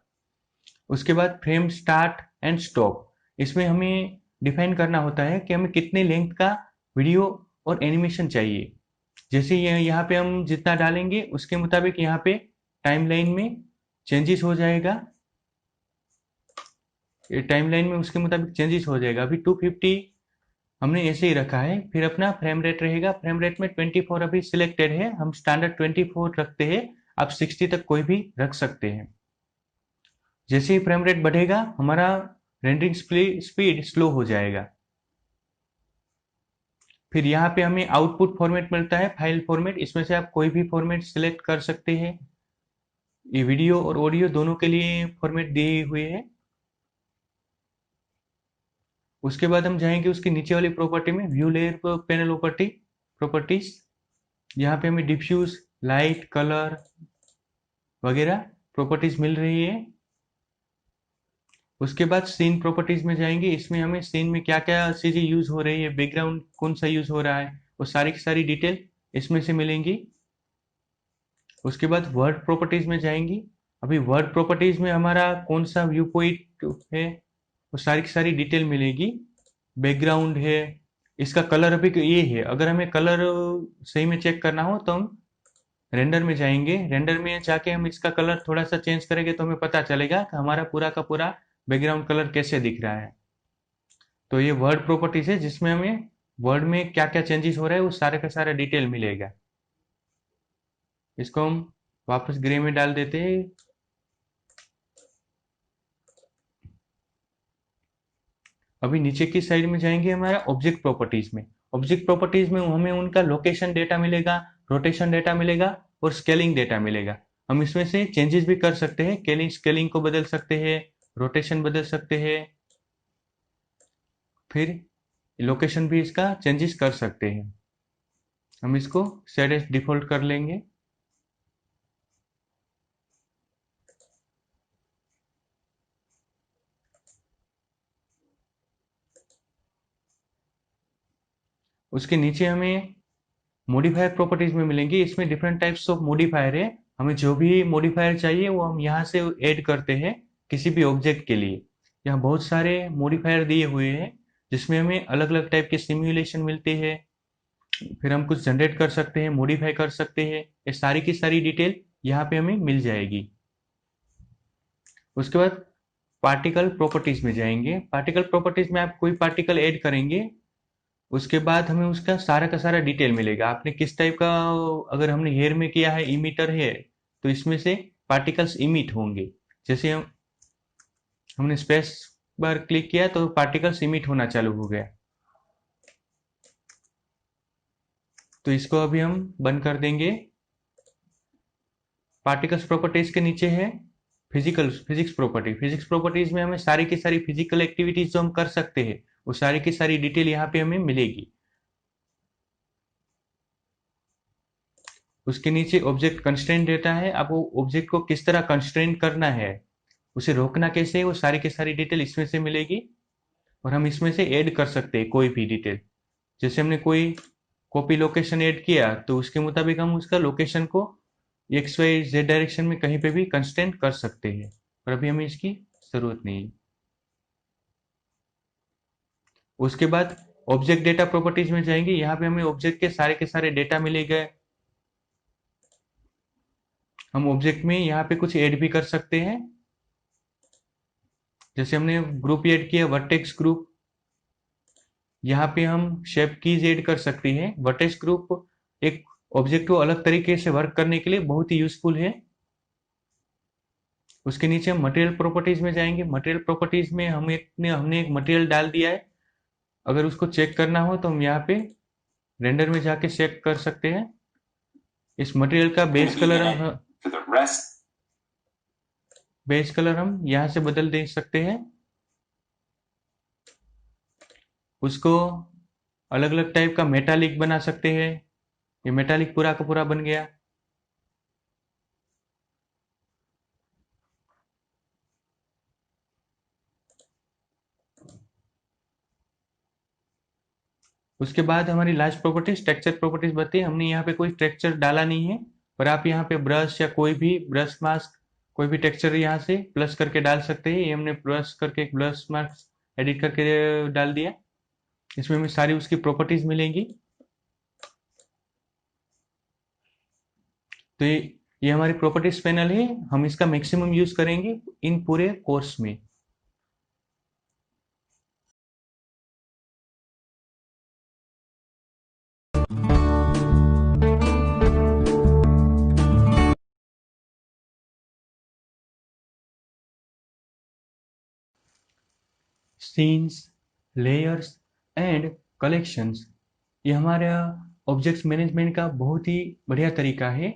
उसके बाद फ्रेम स्टार्ट एंड स्टॉप, इसमें हमें डिफाइन करना होता है कि हमें कितने लेंथ का वीडियो और एनिमेशन चाहिए। जैसे ये यहाँ पे हम जितना डालेंगे उसके मुताबिक यहाँ पे टाइमलाइन में चेंजेस हो जाएगा। टाइमलाइन में उसके मुताबिक चेंजेस हो जाएगा। अभी 250 हमने ऐसे ही रखा है। फिर अपना फ्रेम रेट रहेगा। फ्रेम रेट में 24 अभी सिलेक्टेड है, हम स्टैंडर्ड 24 रखते हैं। आप 60 तक कोई भी रख सकते हैं। जैसे ही फ्रेम रेट बढ़ेगा हमारा रेंडरिंग स्पीड स्लो हो जाएगा। फिर यहाँ पे हमें आउटपुट फॉर्मेट मिलता है, फाइल फॉर्मेट। इसमें से आप कोई भी फॉर्मेट सिलेक्ट कर सकते हैं। ये वीडियो और ऑडियो दोनों के लिए फॉर्मेट दिए हुए है। उसके बाद हम जाएंगे उसके नीचे वाली प्रॉपर्टी में, व्यू लेयर पैनल प्रॉपर्टीज। यहाँ पे हमें डिफ्यूज, लाइट, कलर वगैरह प्रॉपर्टीज मिल रही है। उसके बाद सीन प्रॉपर्टीज में जाएंगे। इसमें हमें सीन में क्या क्या चीजें यूज हो रही है, बैकग्राउंड कौन सा यूज हो रहा है, वो सारी की सारी डिटेल इसमें से मिलेंगी। उसके बाद वर्ड प्रॉपर्टीज में जाएंगी। अभी वर्ड प्रॉपर्टीज में हमारा कौन सा व्यू पॉइंट है, वो सारी की सारी डिटेल मिलेगी। बैकग्राउंड है, इसका कलर अभी ये है। अगर हमें कलर सही में चेक करना हो तो हम रेंडर में जाएंगे। रेंडर में जाके हम इसका कलर थोड़ा सा चेंज करेंगे तो हमें पता चलेगा कि हमारा पूरा का पूरा बैकग्राउंड कलर कैसे दिख रहा है। तो ये वर्ड प्रॉपर्टीज है जिसमें हमें वर्ड में क्या क्या चेंजेस हो रहा है वो सारे का सारा डिटेल मिलेगा। इसको हम वापस ग्रे में डाल देते हैं। अभी नीचे की साइड में जाएंगे हमारा ऑब्जेक्ट प्रॉपर्टीज में। ऑब्जेक्ट प्रॉपर्टीज में हमें उनका लोकेशन डेटा मिलेगा, रोटेशन डेटा मिलेगा और स्केलिंग डेटा मिलेगा। हम इसमें से चेंजेस भी कर सकते हैं, स्केलिंग को बदल सकते हैं, रोटेशन बदल सकते हैं, फिर लोकेशन भी इसका चेंजेस कर सकते हैं। हम इसको सेट एज डिफॉल्ट कर लेंगे। उसके नीचे हमें मॉडिफायर प्रॉपर्टीज में मिलेंगी। इसमें डिफरेंट टाइप्स ऑफ मॉडिफायर है। हमें जो भी मॉडिफायर चाहिए वो हम यहाँ से ऐड करते हैं किसी भी ऑब्जेक्ट के लिए। यहाँ बहुत सारे मॉडिफायर दिए हुए हैं जिसमें हमें अलग अलग टाइप के सिमुलेशन मिलते हैं। फिर हम कुछ जनरेट कर सकते हैं, मॉडिफाई कर सकते हैं। ये सारी की सारी डिटेल यहाँ पे हमें मिल जाएगी। उसके बाद पार्टिकल प्रॉपर्टीज में जाएंगे। पार्टिकल प्रॉपर्टीज में आप कोई पार्टिकल ऐड करेंगे, उसके बाद हमें उसका सारा का सारा डिटेल मिलेगा। आपने किस टाइप का, अगर हमने हेयर में किया है इमीटर है तो इसमें से पार्टिकल्स इमिट होंगे। जैसे हमने स्पेस बार क्लिक किया तो पार्टिकल्स इमिट होना चालू हो गया। तो इसको अभी हम बंद कर देंगे। पार्टिकल्स प्रॉपर्टीज के नीचे है फिजिक्स प्रॉपर्टी। फिजिक्स प्रॉपर्टीज में हमें सारी की सारी फिजिकल एक्टिविटीज जो हम कर सकते हैं वो सारी की सारी डिटेल यहाँ पे हमें मिलेगी। उसके नीचे ऑब्जेक्ट कंस्ट्रेंट डेटा है। अब वो ऑब्जेक्ट को किस तरह कंस्ट्रेंट करना है, उसे रोकना कैसे है, वो सारी की सारी डिटेल इसमें से मिलेगी। और हम इसमें से ऐड कर सकते हैं कोई भी डिटेल। जैसे हमने कोई कॉपी लोकेशन ऐड किया तो उसके मुताबिक हम उसका लोकेशन को एक्स वाई जेड डायरेक्शन में कहीं पे भी कंस्ट्रेंट कर सकते हैं, पर अभी हमें इसकी जरूरत नहीं है। उसके बाद ऑब्जेक्ट डेटा प्रॉपर्टीज में जाएंगे। यहाँ पे हमें ऑब्जेक्ट के सारे डेटा मिलेगा। हम ऑब्जेक्ट में यहाँ पे कुछ ऐड भी कर सकते हैं। जैसे हमने ग्रुप ऐड किया, वर्टेक्स ग्रुप। यहाँ पे हम शेप कीज ऐड कर सकते हैं। वर्टेक्स ग्रुप एक ऑब्जेक्ट को अलग तरीके से वर्क करने के लिए बहुत ही यूजफुल है। उसके नीचे हम मटेरियल प्रॉपर्टीज में जाएंगे। मटेरियल प्रॉपर्टीज में हमने एक मटेरियल डाल दिया है। अगर उसको चेक करना हो तो हम यहाँ पे रेंडर में जाके चेक कर सकते हैं। इस मटेरियल का बेस कलर हम यहाँ से बदल दे सकते हैं। उसको अलग अलग टाइप का मेटालिक बना सकते हैं। ये मेटालिक पूरा का पूरा बन गया। उसके बाद हमारी लास्ट प्रॉपर्टी टेक्सचर प्रॉपर्टीज बताती है। हमने यहाँ पे कोई टेक्सचर डाला नहीं है, पर आप यहाँ पे ब्रश या कोई भी ब्रश मास्क, कोई भी टेक्सचर यहाँ से प्लस करके डाल सकते हैं। ये हमने ब्रश करके एक ब्रश मास्क एडिट करके डाल दिया। इसमें हमें सारी उसकी प्रॉपर्टीज मिलेंगी। तो ये हमारी प्रॉपर्टीज पैनल है। हम इसका मैक्सिमम यूज करेंगे इन पूरे कोर्स में। Scenes, layers and collections. ये हमारा ऑब्जेक्ट्स मैनेजमेंट का बहुत ही बढ़िया तरीका है।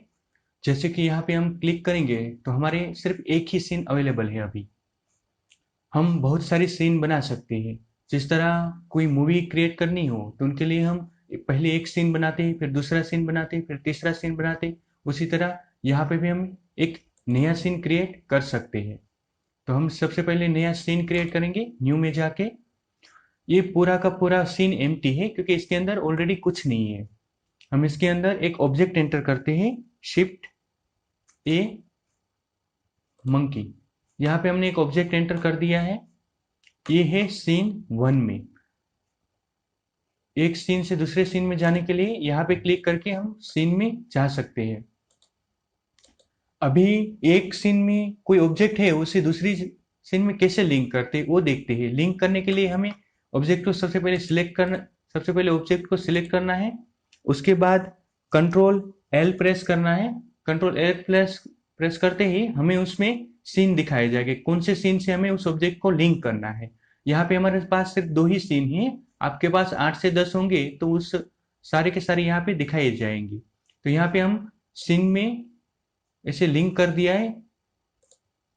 जैसे कि यहाँ पे हम क्लिक करेंगे तो हमारे सिर्फ एक ही सीन अवेलेबल है अभी। हम बहुत सारी सीन बना सकते हैं। जिस तरह कोई मूवी क्रिएट करनी हो तो उनके लिए हम पहले एक सीन बनाते हैं, फिर दूसरा सीन बनाते हैं, फिर तीसरा सीन बनाते हैं। उसी तरह यहाँ पे भी हम एक नया सीन क्रिएट कर सकते हैं। तो हम सबसे पहले नया सीन क्रिएट करेंगे न्यू में जाके। ये पूरा का पूरा सीन एम्प्टी है क्योंकि इसके अंदर ऑलरेडी कुछ नहीं है। हम इसके अंदर एक ऑब्जेक्ट एंटर करते हैं, शिफ्ट ए मंकी। यहाँ पे हमने एक ऑब्जेक्ट एंटर कर दिया है। ये है सीन 1 में। एक सीन से दूसरे सीन में जाने के लिए यहाँ पे क्लिक करके हम सीन में जा सकते हैं। अभी एक सीन में कोई ऑब्जेक्ट है, उसे दूसरी सीन में कैसे लिंक करते हैं वो देखते हैं। लिंक करने के लिए हमें ऑब्जेक्ट को सबसे पहले ऑब्जेक्ट को सिलेक्ट करना है। उसके बाद कंट्रोल एल प्रेस करना है। कंट्रोल एल प्रेस करते ही हमें उसमें सीन दिखाए जाएंगे, कौन से सीन से हमें उस ऑब्जेक्ट को लिंक करना है। यहाँ पे हमारे पास सिर्फ 2 ही सीन हैं। आपके पास 8 से 10 होंगे तो उस सारे के सारे यहाँ पे दिखाए जाएंगे। तो यहाँ पे हम सीन में ऐसे लिंक कर दिया है।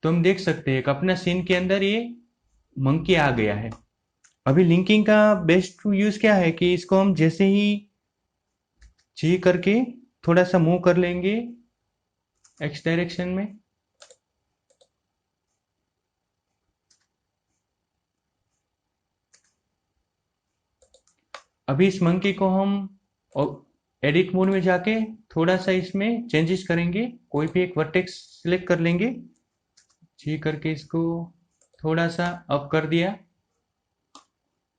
तो हम देख सकते हैं कि अपना सीन के अंदर ये मंकी आ गया है। अभी लिंकिंग का बेस्ट यूज क्या है कि इसको हम जैसे ही जी करके थोड़ा सा मूव कर लेंगे एक्स डायरेक्शन में। अभी इस मंकी को हम एडिट मोड में जाके थोड़ा सा इसमें चेंजेस करेंगे। कोई भी एक वर्टेक्स सिलेक्ट कर लेंगे, जी करके इसको थोड़ा सा अप कर दिया।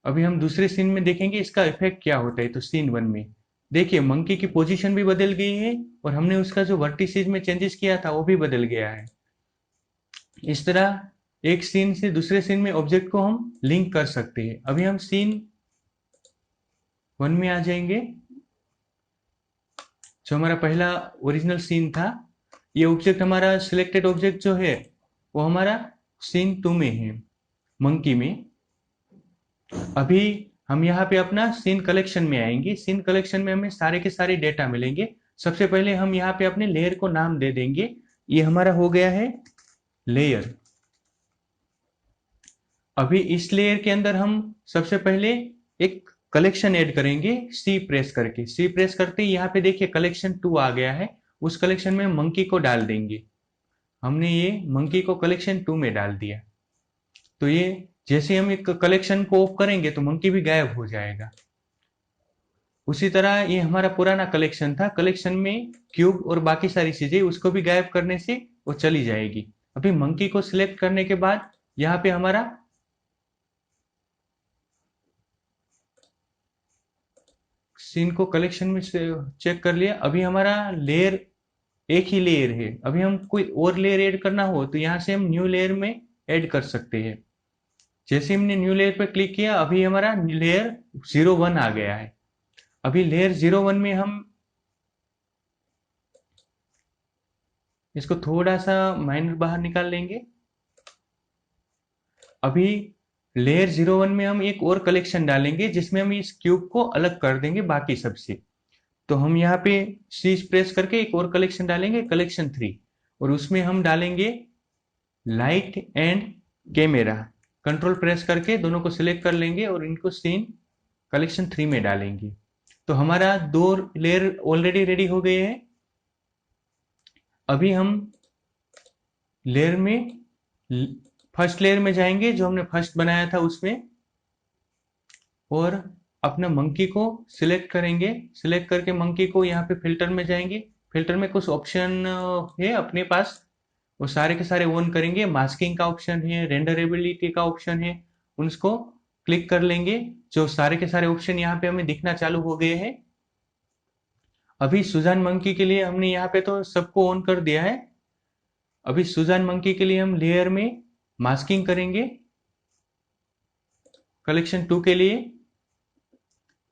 अभी हम दूसरे सीन में देखेंगे इसका इफेक्ट क्या होता है। तो सीन 1 में देखिए मंकी की पोजीशन भी बदल गई है और हमने उसका जो वर्टिसेज में चेंजेस किया था वो भी बदल गया है। इस तरह एक सीन से दूसरे सीन में ऑब्जेक्ट को हम लिंक कर सकते हैं। अभी हम सीन 1 में आ जाएंगे, जो हमारा पहला ओरिजिनल सीन था। ये ऑब्जेक्ट हमारा सिलेक्टेड ऑब्जेक्ट जो है वो हमारा सीन 2 में है, मंकी में। अभी हम यहाँ पे अपना सीन कलेक्शन में आएंगे। सीन कलेक्शन में हमें सारे के सारे डेटा मिलेंगे। सबसे पहले हम यहाँ पे अपने लेयर को नाम दे देंगे। ये हमारा हो गया है लेयर। अभी इस लेयर के अंदर हम सबसे पहले एक कलेक्शन ऐड करेंगे सी प्रेस करके। सी प्रेस करते ही यहाँ पे देखिए कलेक्शन 2 आ गया है। उस कलेक्शन में मंकी को डाल देंगे। हमने ये मंकी को कलेक्शन 2 में डाल दिया। तो ये जैसे हम एक कलेक्शन को ऑफ करेंगे तो मंकी भी गायब हो जाएगा। उसी तरह ये हमारा पुराना कलेक्शन था, कलेक्शन में क्यूब और बाकी सारी चीजें, उसको भी गायब करने से वो चली जाएगी। अभी मंकी को सिलेक्ट करने के बाद यहाँ पे हमारा सीन को कलेक्शन में चेक कर लिया। अभी हमारा लेयर एक ही लेयर है। अभी हम कोई और लेयर ऐड करना हो तो यहाँ से हम न्यू लेयर में ऐड कर सकते हैं। जैसे हमने न्यू लेयर पर क्लिक किया अभी हमारा लेयर 01 आ गया है। अभी लेयर 01 में हम इसको थोड़ा सा माइनर बाहर निकाल लेंगे। अभी लेयर 01 में हम एक और कलेक्शन डालेंगे जिसमें हम इस क्यूब को अलग कर देंगे बाकी सबसे। तो हम यहाँ पे सी प्रेस करके एक और कलेक्शन डालेंगे, कलेक्शन 3। और उसमें हम डालेंगे light and camera. Control press करके दोनों को सिलेक्ट कर लेंगे और इनको सीन कलेक्शन 3 में डालेंगे। तो हमारा 2 लेयर ऑलरेडी रेडी हो गए हैं। अभी हम लेयर में फर्स्ट लेयर में जाएंगे जो हमने फर्स्ट बनाया था उसमें, और अपना मंकी को सिलेक्ट करेंगे। सिलेक्ट करके मंकी को यहाँ पे फिल्टर में जाएंगे। फिल्टर में कुछ ऑप्शन है अपने पास, वो सारे के सारे ऑन करेंगे। मास्किंग का ऑप्शन है, रेंडरेबिलिटी का ऑप्शन है, उनको क्लिक कर लेंगे। जो सारे के सारे ऑप्शन यहाँ पे हमें दिखना चालू हो गए हैं। अभी सुजान मंकी के लिए हमने यहाँ पे तो सबको ऑन कर दिया है। अभी सुजान मंकी के लिए हम लेयर में मास्किंग करेंगे कलेक्शन 2 के लिए।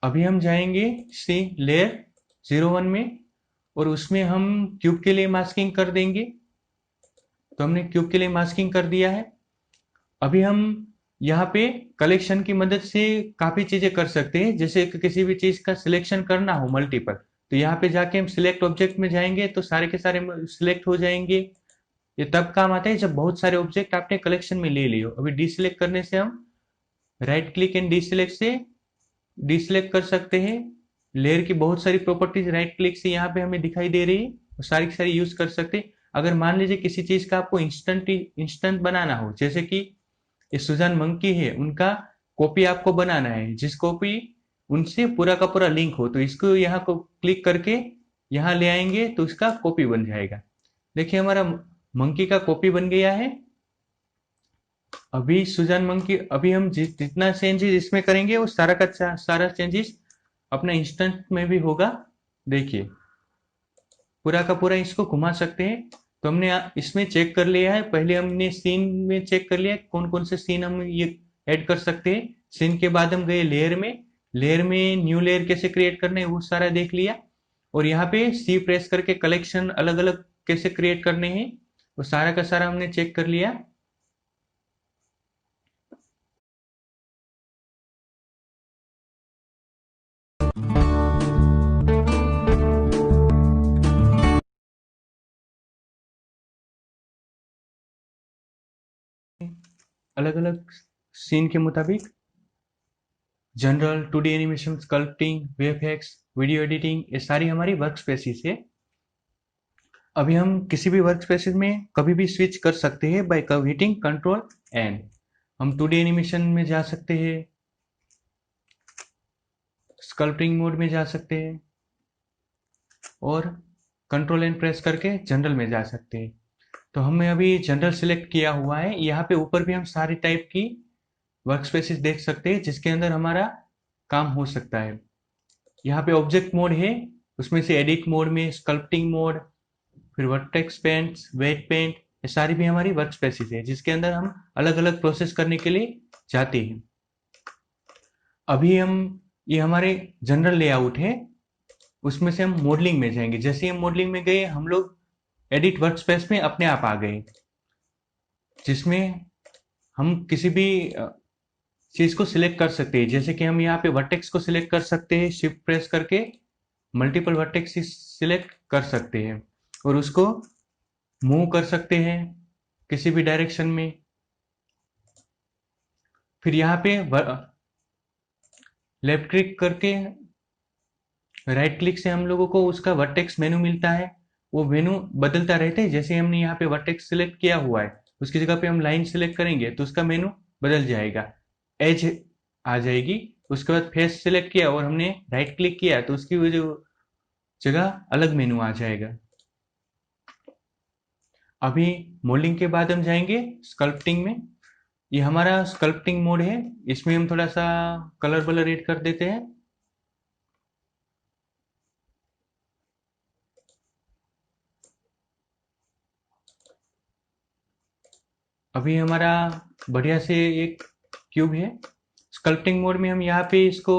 अभी हम जाएंगे सी लेयर 01 में और उसमें हम क्यूब के लिए मास्किंग कर देंगे। तो हमने क्यूब के लिए मास्किंग कर दिया है। अभी हम यहाँ पे कलेक्शन की मदद से काफी चीजें कर सकते हैं, जैसे कि किसी भी चीज का सिलेक्शन करना हो मल्टीपल, तो यहाँ पे जाके हम सिलेक्ट ऑब्जेक्ट में जाएंगे तो सारे के सारे सिलेक्ट हो जाएंगे। ये तब काम आता है जब बहुत सारे ऑब्जेक्ट आपने कलेक्शन में ले लिए हो। अभी डीसिलेक्ट करने से हम राइट क्लिक एंड डीसिलेक्ट से डीसिलेक्ट कर सकते हैं। लेयर की बहुत सारी प्रॉपर्टीज राइट क्लिक से यहाँ पे हमें दिखाई दे रही है, वो सारी की सारी यूज कर सकते हैं। अगर मान लीजिए किसी चीज का आपको इंस्टेंट बनाना हो, जैसे कि ये सुजान मंकी है, उनका कॉपी आपको बनाना है, जिस कॉपी उनसे पूरा का पूरा लिंक हो, तो इसको यहाँ को क्लिक करके यहाँ ले आएंगे तो इसका कॉपी बन जाएगा। देखिए हमारा मंकी का कॉपी बन गया है। अभी सुजान मंकी, अभी हम जितना चेंजेस इसमें करेंगे वो सारा का सारा चेंजेस अपना इंस्टेंट में भी होगा। देखिए पूरा का पूरा इसको घुमा सकते हैं। तो हमने इसमें चेक कर लिया है, पहले हमने सीन में चेक कर लिया कौन कौन से सीन हम ये ऐड कर सकते हैं। सीन के बाद हम गए लेयर में, लेयर में न्यू लेयर कैसे क्रिएट करने हैं वो सारा देख लिया। और यहाँ पे सी प्रेस करके कलेक्शन अलग अलग कैसे क्रिएट करने हैं वो सारा का सारा हमने चेक कर लिया। अलग अलग सीन के मुताबिक general, 2D animation, sculpting, VFX, video editing, ये सारी हमारी वर्क स्पेसिस है। अभी हम किसी भी वर्क स्पेसिस में कभी भी स्विच कर सकते हैं बाय हिटिंग कंट्रोल एन। हम 2D एनिमेशन में जा सकते हैं, स्कल्पटिंग मोड में जा सकते हैं और कंट्रोल एन प्रेस करके जनरल में जा सकते हैं। तो हमने अभी जनरल सिलेक्ट किया हुआ है। यहाँ पे ऊपर भी हम सारी टाइप की वर्क स्पेसिस देख सकते हैं जिसके अंदर हमारा काम हो सकता है। यहाँ पे ऑब्जेक्ट मोड है, उसमें से एडिट मोड में स्कल्पटिंग मोड, फिर वर्टेक्स पेंट, वेट पेंट, ये सारी भी हमारी वर्क स्पेसिस है जिसके अंदर हम अलग अलग प्रोसेस करने के लिए जाते हैं। अभी हम ये हमारे जनरल लेआउट है, उसमें से हम मॉडलिंग में जाएंगे। जैसे ही हम मॉडलिंग में गए हम लोग एडिट वर्क स्पेस में अपने आप आ गए, जिसमें हम किसी भी चीज को सिलेक्ट कर सकते हैं। जैसे कि हम यहाँ पे वर्टेक्स को सिलेक्ट कर सकते हैं, शिफ्ट प्रेस करके मल्टीपल वर्टेक्स सिलेक्ट कर सकते हैं और उसको मूव कर सकते हैं किसी भी डायरेक्शन में। फिर यहाँ पे लेफ्ट क्लिक करके राइट क्लिक से हम लोगों को उसका वर्टेक्स मेनू मिलता है। वो मेनू बदलता रहता है, जैसे हमने यहाँ पे वर्टेक्स सिलेक्ट किया हुआ है उसकी जगह पे हम लाइन सिलेक्ट करेंगे तो उसका मेनू बदल जाएगा, एज आ जाएगी। उसके बाद फेस सिलेक्ट किया और हमने राइट क्लिक किया तो उसकी वो जो जगह अलग मेनू आ जाएगा। अभी मोल्डिंग के बाद हम जाएंगे स्कल्पटिंग में। ये हमारा स्कल्पटिंग मोड है, इसमें हम थोड़ा सा कलर बलर ऐड कर देते हैं। अभी हमारा बढ़िया से एक क्यूब है। स्कल्पटिंग मोड में हम यहाँ पे इसको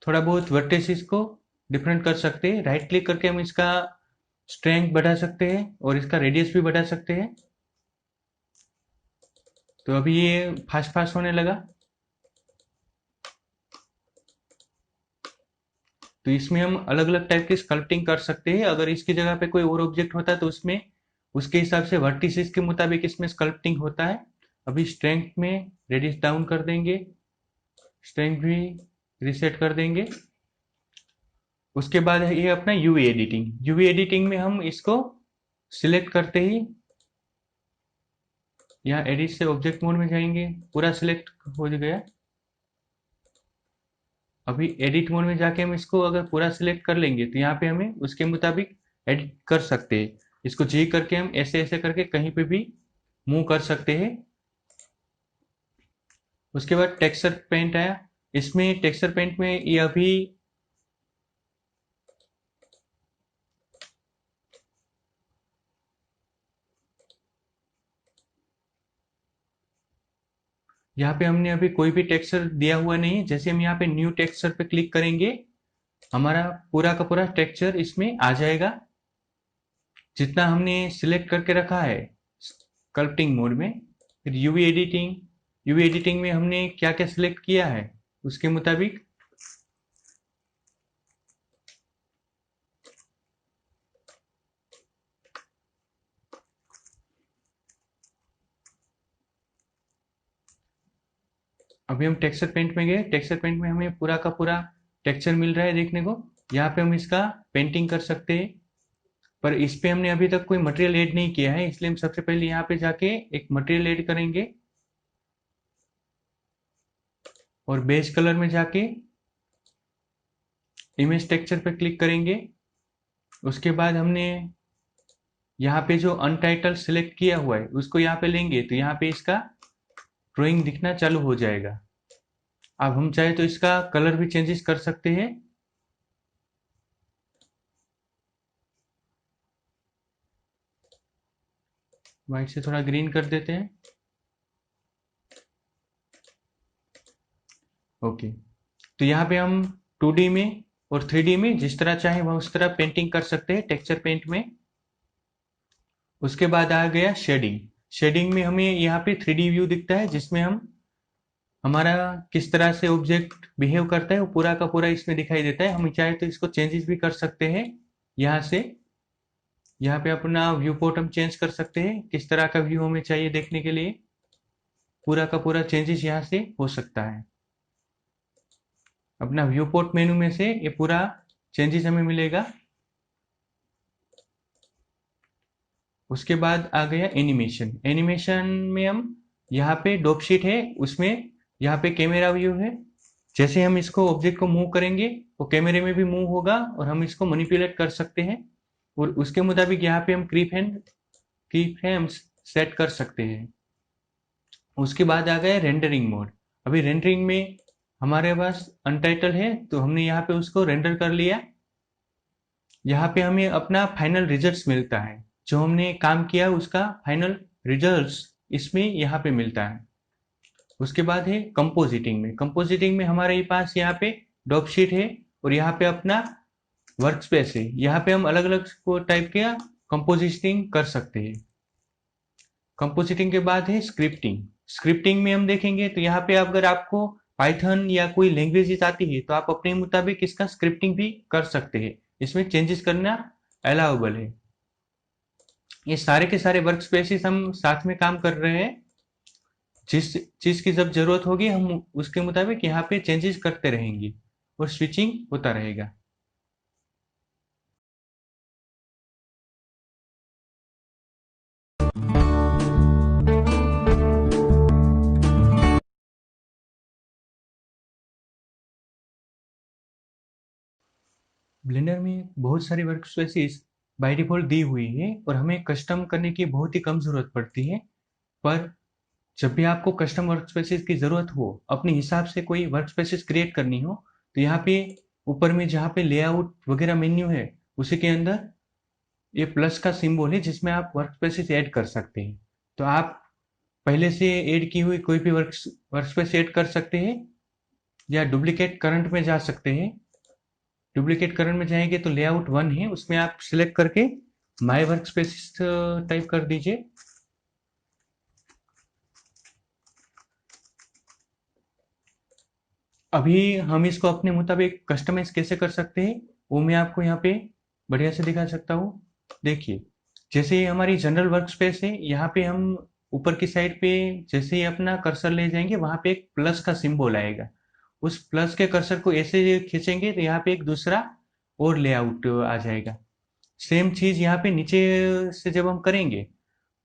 थोड़ा बहुत वर्टेसिस को डिफरेंट कर सकते हैं। राइट क्लिक करके हम इसका स्ट्रेंथ बढ़ा सकते हैं और इसका रेडियस भी बढ़ा सकते हैं। तो अभी ये फास्ट फास्ट होने लगा। तो इसमें हम अलग अलग टाइप की स्कल्पटिंग कर सकते हैं। अगर इसकी जगह पे कोई और ऑब्जेक्ट होता है तो उसमें उसके हिसाब से वर्टिसेस के मुताबिक इसमें स्कल्पटिंग होता है। अभी स्ट्रेंथ में रेडियस डाउन कर देंगे, स्ट्रेंथ भी रिसेट कर देंगे। उसके बाद है ये अपना यूवी एडिटिंग। यूवी एडिटिंग में हम इसको सिलेक्ट करते ही यहाँ एडिट से ऑब्जेक्ट मोड में जाएंगे, पूरा सिलेक्ट हो गया। अभी एडिट मोड में जाके हम इसको अगर पूरा सिलेक्ट कर लेंगे तो यहाँ पे हमें उसके मुताबिक एडिट कर सकते हैं। इसको जी करके हम ऐसे ऐसे करके कहीं पे भी मूव कर सकते हैं। उसके बाद टेक्सचर पेंट आया। इसमें टेक्सचर पेंट में ये अभी यहाँ पे हमने अभी कोई भी टेक्सचर दिया हुआ नहीं है। जैसे हम यहाँ पे न्यू टेक्सचर पे क्लिक करेंगे हमारा पूरा का पूरा टेक्सचर इसमें आ जाएगा जितना हमने सिलेक्ट करके रखा है स्कल्पटिंग मोड में। फिर यूवी एडिटिंग, यूवी एडिटिंग में हमने क्या क्या सिलेक्ट किया है उसके मुताबिक अभी हम टेक्सचर पेंट में गए। टेक्सचर पेंट में हमें पूरा का पूरा टेक्सचर मिल रहा है देखने को। यहाँ पे हम इसका पेंटिंग कर सकते हैं, पर इस पे हमने अभी तक कोई मटेरियल ऐड नहीं किया है, इसलिए हम सबसे पहले यहाँ पे जाके एक मटेरियल ऐड करेंगे और बेस कलर में जाके इमेज टेक्सचर पे क्लिक करेंगे। उसके बाद हमने यहाँ पे जो अनटाइटल सिलेक्ट किया हुआ है उसको यहाँ पे लेंगे, तो यहाँ पे इसका ड्राइंग दिखना चालू हो जाएगा। अब हम चाहे तो इसका कलर भी चेंजेस कर सकते हैं। व्हाइट से थोड़ा ग्रीन कर देते हैं। ओके, तो यहाँ पे हम 2D में और 3D में जिस तरह चाहे वह उस तरह पेंटिंग कर सकते हैं टेक्सचर पेंट में। उसके बाद आ गया शेडिंग। शेडिंग में हमें यहाँ पे 3D व्यू दिखता है जिसमें हम हमारा किस तरह से ऑब्जेक्ट बिहेव करता है वो पूरा का पूरा इसमें दिखाई देता है। हम चाहे तो इसको चेंजेस भी कर सकते हैं यहाँ से। यहाँ पे अपना व्यू पोर्ट हम चेंज कर सकते हैं, किस तरह का व्यू हमें चाहिए देखने के लिए। पूरा का पूरा चेंजेस यहाँ से हो सकता है। अपना व्यू पोर्ट मेनू में से ये पूरा चेंजेस हमें मिलेगा। उसके बाद आ गया एनिमेशन। एनिमेशन में हम यहाँ पे डॉप शीट है उसमें यहाँ पे कैमरा व्यू है। जैसे हम इसको ऑब्जेक्ट को मूव करेंगे वो कैमरे में भी मूव होगा और हम इसको मैनिपुलेट कर सकते हैं और उसके मुताबिक यहाँ पे हम की फ्रेम्स सेट कर सकते हैं। उसके बाद आ गया रेंडरिंग मोड। अभी रेंडरिंग में हमारे पास अनटाइटल है तो हमने यहाँ पे उसको रेंडर कर लिया। यहाँ पे हमें अपना फाइनल रिजल्ट्स मिलता है, जो हमने काम किया उसका फाइनल रिजल्ट्स इसमें यहाँ पे मिलता है। उसके बाद है कंपोजिटिंग में। कंपोजिटिंग में हमारे पास यहाँ पे डॉप शीट है और यहाँ पे अपना वर्क स्पेस है। यहाँ पे हम अलग अलग टाइप के कंपोजिटिंग कर सकते हैं। कंपोजिटिंग के बाद है स्क्रिप्टिंग। स्क्रिप्टिंग में हम देखेंगे तो यहाँ पे अगर आपको पाइथन या कोई लैंग्वेज आती है तो आप अपने मुताबिक इसका स्क्रिप्टिंग भी कर सकते हैं, इसमें चेंजेस करना अलाउबल है। ये सारे के सारे वर्क स्पेसिस हम साथ में काम कर रहे हैं। जिस चीज की जब जरूरत होगी हम उसके मुताबिक यहाँ पे चेंजेस करते रहेंगे और स्विचिंग होता रहेगा। ब्लेंडर में बहुत सारी वर्क स्पेसिस बाय डिफॉल्ट दी हुई है और हमें कस्टम करने की बहुत ही कम जरूरत पड़ती है। पर जब भी आपको कस्टम वर्क स्पेसिस की जरूरत हो, अपने हिसाब से कोई वर्क स्पेसिस क्रिएट करनी हो, तो यहाँ पे ऊपर में जहाँ पे लेआउट वगैरह मेन्यू है उसी के अंदर ये प्लस का सिंबल है जिसमें आप वर्क स्पेसिस ऐड कर सकते हैं। तो आप पहले से ऐड की हुई कोई भी वर्क स्पेस ऐड कर सकते हैं या डुप्लीकेट करंट में जा सकते हैं। डुप्लीकेट करंट में जाएंगे तो लेआउट 1 है उसमें आप सिलेक्ट करके माई वर्क स्पेसिस टाइप कर दीजिए। अभी हम इसको अपने मुताबिक कस्टमाइज कैसे कर सकते हैं वो मैं आपको यहाँ पे बढ़िया से दिखा सकता हूँ। देखिए, जैसे ये हमारी जनरल वर्क स्पेस है, यहाँ पे हम ऊपर की साइड पे जैसे ही अपना कर्सर ले जाएंगे वहां पे एक प्लस का सिंबल आएगा। उस प्लस के कर्सर को ऐसे खींचेंगे तो यहाँ पे एक दूसरा और लेआउट आ जाएगा। सेम चीज यहाँ पे नीचे से जब हम करेंगे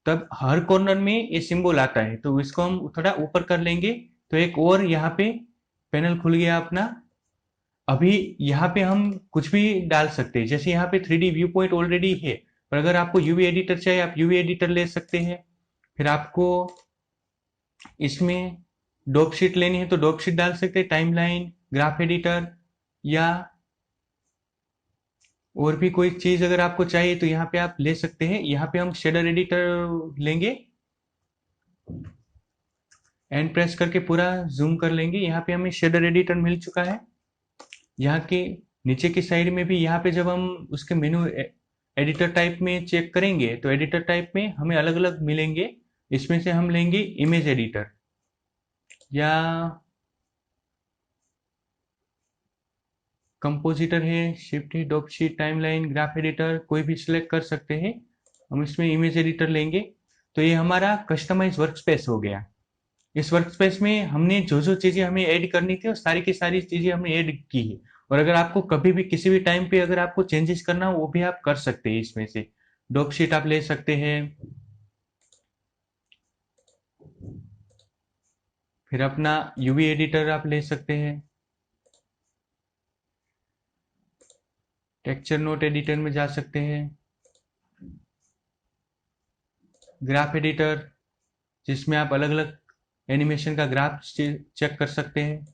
तब हर कॉर्नर में ये सिंबल आता है, तो इसको हम थोड़ा ऊपर कर लेंगे तो एक और यहाँ पे पैनल खुल गया अपना। अभी यहाँ पे हम कुछ भी डाल सकते हैं, जैसे यहाँ पे 3D व्यू पॉइंट ऑलरेडी है, पर अगर आपको यूवी एडिटर चाहिए आप यूवी एडिटर ले सकते हैं। फिर आपको इसमें डॉप शीट लेनी है तो डॉप शीट डाल सकते हैं, टाइमलाइन, ग्राफ एडिटर या और भी कोई चीज अगर आपको चाहिए तो यहाँ पे आप ले सकते हैं। यहाँ पे हम शेडर एडिटर लेंगे, एंड प्रेस करके पूरा जूम कर लेंगे। यहाँ पे हमें शेडर एडिटर मिल चुका है। यहाँ के नीचे की साइड में भी यहाँ पे जब हम उसके मेनू एडिटर टाइप में चेक करेंगे तो एडिटर टाइप में हमें अलग अलग मिलेंगे। इसमें से हम लेंगे इमेज एडिटर। या कंपोजिटर है, शिफ्ट है, डॉप शीट, टाइमलाइन, ग्राफ एडिटर, कोई भी सिलेक्ट कर सकते हैं। हम इसमें इमेज एडिटर लेंगे। तो ये हमारा कस्टमाइज वर्कस्पेस हो गया। इस वर्कस्पेस में हमने जो जो चीजें हमें ऐड करनी थी वो सारी की सारी चीजें हमने ऐड की है। और अगर आपको कभी भी किसी भी टाइम पे अगर आपको चेंजेस करना हो वो भी आप कर सकते हैं इसमें से। डॉप शीट आप ले सकते हैं, फिर अपना यूवी एडिटर आप ले सकते हैं, टेक्सचर नोट एडिटर में जा सकते हैं, ग्राफ एडिटर जिसमें आप अलग अलग एनिमेशन का ग्राफ चेक कर सकते हैं।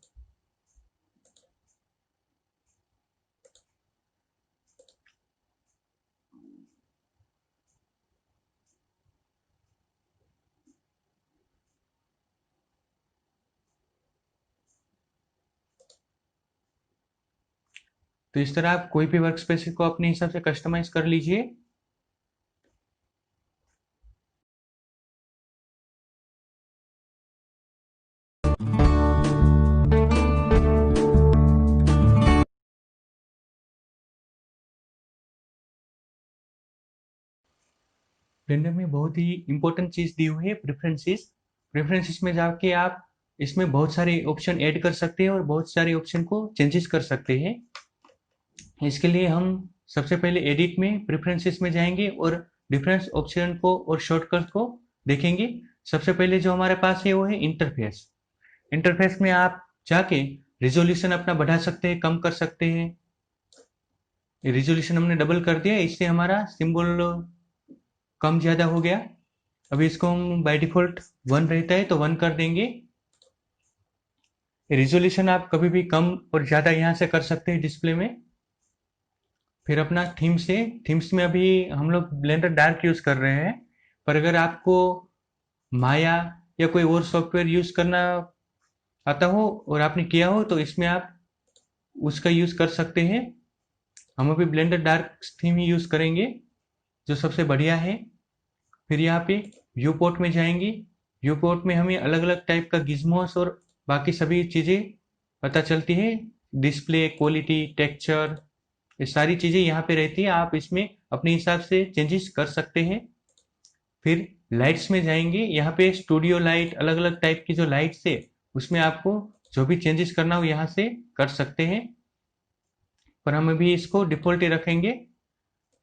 तो इस तरह आप कोई भी वर्क स्पेस को अपने हिसाब से कस्टमाइज कर लीजिए। ब्लेंडर में बहुत ही इंपॉर्टेंट चीज दी हुई है, प्रेफरेंसेस। प्रेफरेंसेस में जाके आप इसमें बहुत सारे ऑप्शन ऐड कर सकते हैं और बहुत सारे ऑप्शन को चेंजेस कर सकते हैं। इसके लिए हम सबसे पहले एडिट में प्रेफरेंसेस में जाएंगे और डिफरेंस ऑप्शन को और शॉर्टकट को देखेंगे। सबसे पहले जो हमारे पास है वो है इंटरफेस। इंटरफेस में आप जाके रिजोल्यूशन अपना बढ़ा सकते हैं, कम कर सकते हैं। रिजोल्यूशन हमने डबल कर दिया, इससे हमारा सिंबल कम ज्यादा हो गया। अभी इसको हम बाय डिफॉल्ट 1 रहता है तो 1 कर देंगे। रिजोल्यूशन आप कभी भी कम और ज्यादा यहाँ से कर सकते हैं डिस्प्ले में। फिर अपना थीम्स है। थीम्स में अभी हम लोग ब्लेंडर डार्क यूज कर रहे हैं, पर अगर आपको माया या कोई और सॉफ्टवेयर यूज करना आता हो और आपने किया हो तो इसमें आप उसका यूज कर सकते हैं। हम अभी ब्लेंडर डार्क थीम ही यूज करेंगे जो सबसे बढ़िया है। फिर यहाँ पे व्यू पोर्ट में जाएंगे। व्यू पोर्ट में हमें अलग अलग टाइप का गिज्मोस और बाकी सभी चीज़ें पता चलती है। डिस्प्ले, क्वालिटी, टेक्सचर, ये सारी चीज़ें यहाँ पे रहती है। आप इसमें अपने हिसाब से चेंजेस कर सकते हैं। फिर लाइट्स में जाएंगे। यहाँ पे स्टूडियो लाइट, अलग अलग टाइप की जो लाइट्स है उसमें आपको जो भी चेंजेस करना हो यहाँ से कर सकते हैं, पर हम अभी इसको डिफॉल्ट ही रखेंगे।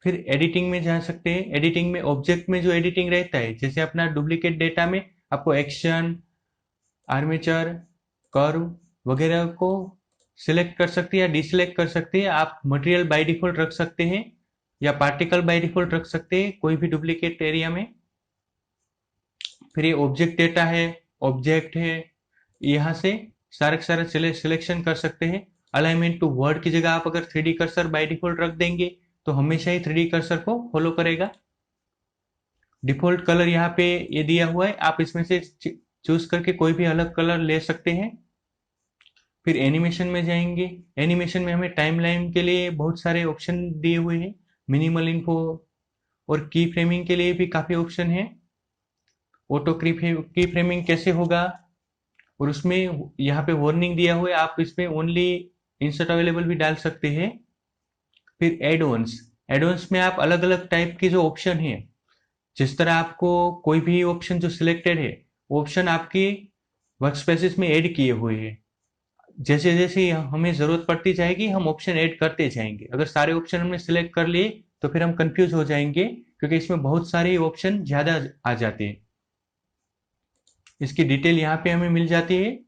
फिर एडिटिंग में जा सकते हैं। एडिटिंग में ऑब्जेक्ट में जो एडिटिंग रहता है, जैसे अपना डुप्लीकेट डेटा में आपको एक्शन, आर्मेचर, कर्व वगैरह को सिलेक्ट कर सकते हैं या डिसलेक्ट कर सकते हैं। आप मटेरियल बाय डिफॉल्ट रख सकते हैं या पार्टिकल बाय डिफॉल्ट रख सकते हैं कोई भी डुप्लीकेट एरिया में। फिर ये ऑब्जेक्ट डेटा है, ऑब्जेक्ट है, यहाँ से सारे के सारे सिलेक्शन कर सकते हैं। अलाइनमेंट टू वर्ड की जगह आप अगर 3D कर्सर बाय डिफॉल्ट रख देंगे तो हमेशा ही 3D कर्सर को फॉलो करेगा। डिफॉल्ट कलर यहाँ पे ये दिया हुआ है, आप इसमें से चूज करके कोई भी अलग कलर ले सकते हैं। फिर एनिमेशन में जाएंगे। एनिमेशन में हमें टाइमलाइन के लिए बहुत सारे ऑप्शन दिए हुए हैं, मिनिमल इन्फो और की फ्रेमिंग के लिए भी काफी ऑप्शन है। ऑटो की फ्रेमिंग कैसे होगा, और उसमें यहाँ पे वार्निंग दिया हुआ है, आप इसमें ओनली इंसर्ट अवेलेबल भी डाल सकते हैं। फिर एडवांस। एडवांस में आप अलग अलग टाइप के जो ऑप्शन है, जिस तरह आपको कोई भी ऑप्शन जो सिलेक्टेड है वो ऑप्शन आपके वर्कस्पेसिस में ऐड किए हुए हैं। जैसे जैसे हमें जरूरत पड़ती जाएगी हम ऑप्शन ऐड करते जाएंगे। अगर सारे ऑप्शन हमने सिलेक्ट कर लिए तो फिर हम कंफ्यूज हो जाएंगे, क्योंकि इसमें बहुत सारे ऑप्शन ज्यादा आ जाते हैं। इसकी डिटेल यहाँ पे हमें मिल जाती है।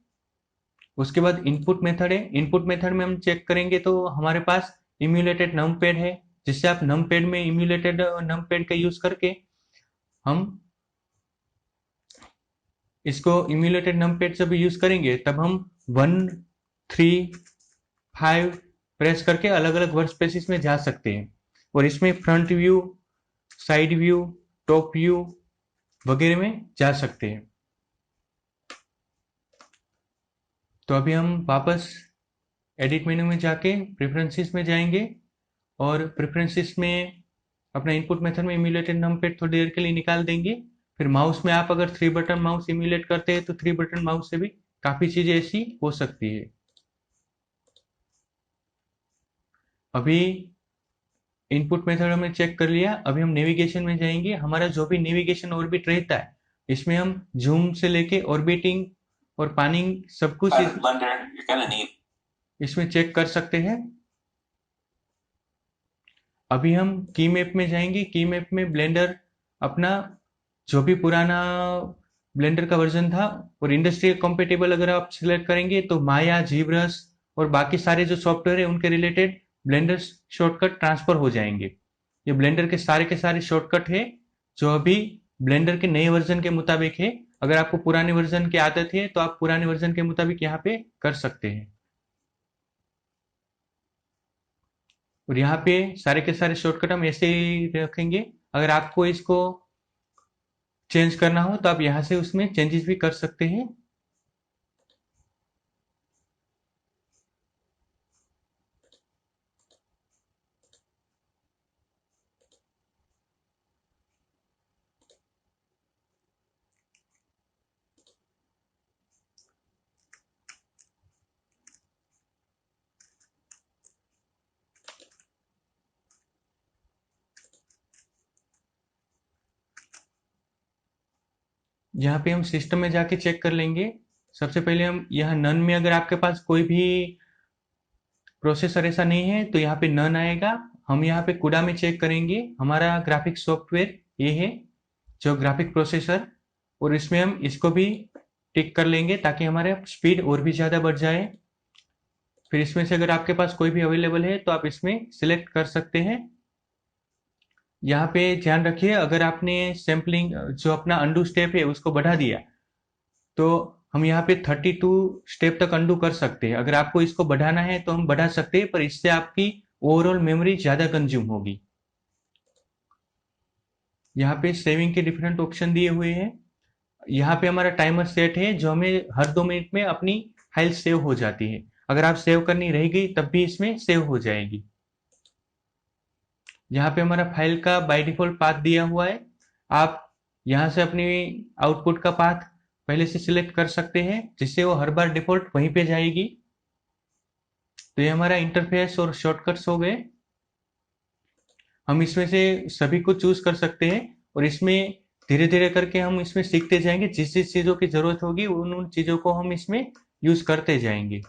उसके बाद इनपुट मेथड है। इनपुट मेथड में हम चेक करेंगे तो हमारे पास इम्यूलेटेड नम पैड है, जिससे आप नम पैड में इम्यूलेटेड नम पैड का यूज करके हम इसको इम्यूलेटेड नम पैड जब यूज करेंगे तब हम 1, 3, 5 प्रेस करके अलग अलग वर्क स्पेसिस में जा सकते हैं। और इसमें front view, side view, top view वगैरह में जा सकते हैं। तो अभी हम वापस एडिट मेन्यू में जाके प्रेफरेंसेस में जाएंगे और प्रेफरेंसेस में अपना इनपुट मेथड में इम्यूलेटेड नम पैड थोड़ी देर के लिए निकाल देंगे। फिर माउस में आप अगर 3 बटन माउस इम्यूलेट करते हैं तो 3 बटन माउस से भी काफी चीजें ऐसी हो सकती है। अभी इनपुट मेथड हमने चेक कर लिया, अभी हम नेविगेशन में जाएंगे। हमारा जो भी नेविगेशन ऑर्बिट रहता है, इसमें हम जूम से लेके ऑर्बिटिंग और पानिंग सब कुछ इसमें चेक कर सकते हैं। अभी हम की मैप में जाएंगे। की मैप में ब्लेंडर अपना जो भी पुराना ब्लेंडर का वर्जन था और इंडस्ट्रियल कंपेटेबल अगर आप सिलेक्ट करेंगे तो माया, जीब्रस और बाकी सारे जो सॉफ्टवेयर है उनके रिलेटेड ब्लेंडर शॉर्टकट ट्रांसफर हो जाएंगे। ये ब्लेंडर के सारे शॉर्टकट है जो अभी ब्लेंडर के नए वर्जन के मुताबिक है। अगर आपको पुराने वर्जन की आदत है तो आप पुराने वर्जन के मुताबिक यहाँ पे कर सकते हैं। और यहाँ पे सारे के सारे शॉर्टकट हम ऐसे ही रखेंगे। अगर आपको इसको चेंज करना हो तो आप यहाँ से उसमें चेंजेस भी कर सकते हैं। यहाँ पे हम सिस्टम में जाके चेक कर लेंगे। सबसे पहले हम यहाँ नन में, अगर आपके पास कोई भी प्रोसेसर ऐसा नहीं है तो यहाँ पे नन आएगा। हम यहाँ पे कुडा में चेक करेंगे। हमारा ग्राफिक सॉफ्टवेयर ये है जो ग्राफिक प्रोसेसर, और इसमें हम इसको भी टिक कर लेंगे ताकि हमारे स्पीड और भी ज़्यादा बढ़ जाए। फिर इसमें से अगर आपके पास कोई भी अवेलेबल है तो आप इसमें सिलेक्ट कर सकते हैं। यहाँ पे ध्यान रखिए, अगर आपने सैम्पलिंग जो अपना अंडू स्टेप है उसको बढ़ा दिया तो हम यहाँ पे 32 स्टेप तक अंडू कर सकते हैं। अगर आपको इसको बढ़ाना है तो हम बढ़ा सकते हैं, पर इससे आपकी ओवरऑल मेमोरी ज़्यादा कंज्यूम होगी। यहाँ पे सेविंग के डिफरेंट ऑप्शन दिए हुए हैं। यहाँ पे हमारा टाइमर सेट है जो हमें हर 2 मिनट में अपनी फाइल सेव हो जाती है। अगर आप सेव करनी रह गई तब भी इसमें सेव हो जाएगी। यहाँ पे हमारा फाइल का बाय डिफॉल्ट पाथ दिया हुआ है। आप यहाँ से अपनी आउटपुट का पाथ पहले से सिलेक्ट कर सकते हैं जिससे वो हर बार डिफॉल्ट वहीं पे जाएगी। तो ये हमारा इंटरफेस और शॉर्टकट्स हो गए। हम इसमें से सभी को चूज कर सकते हैं और इसमें धीरे धीरे करके हम इसमें सीखते जाएंगे। जिस जिस चीज़ों की जरूरत होगी उन उन चीज़ों को हम इसमें यूज करते जाएंगे।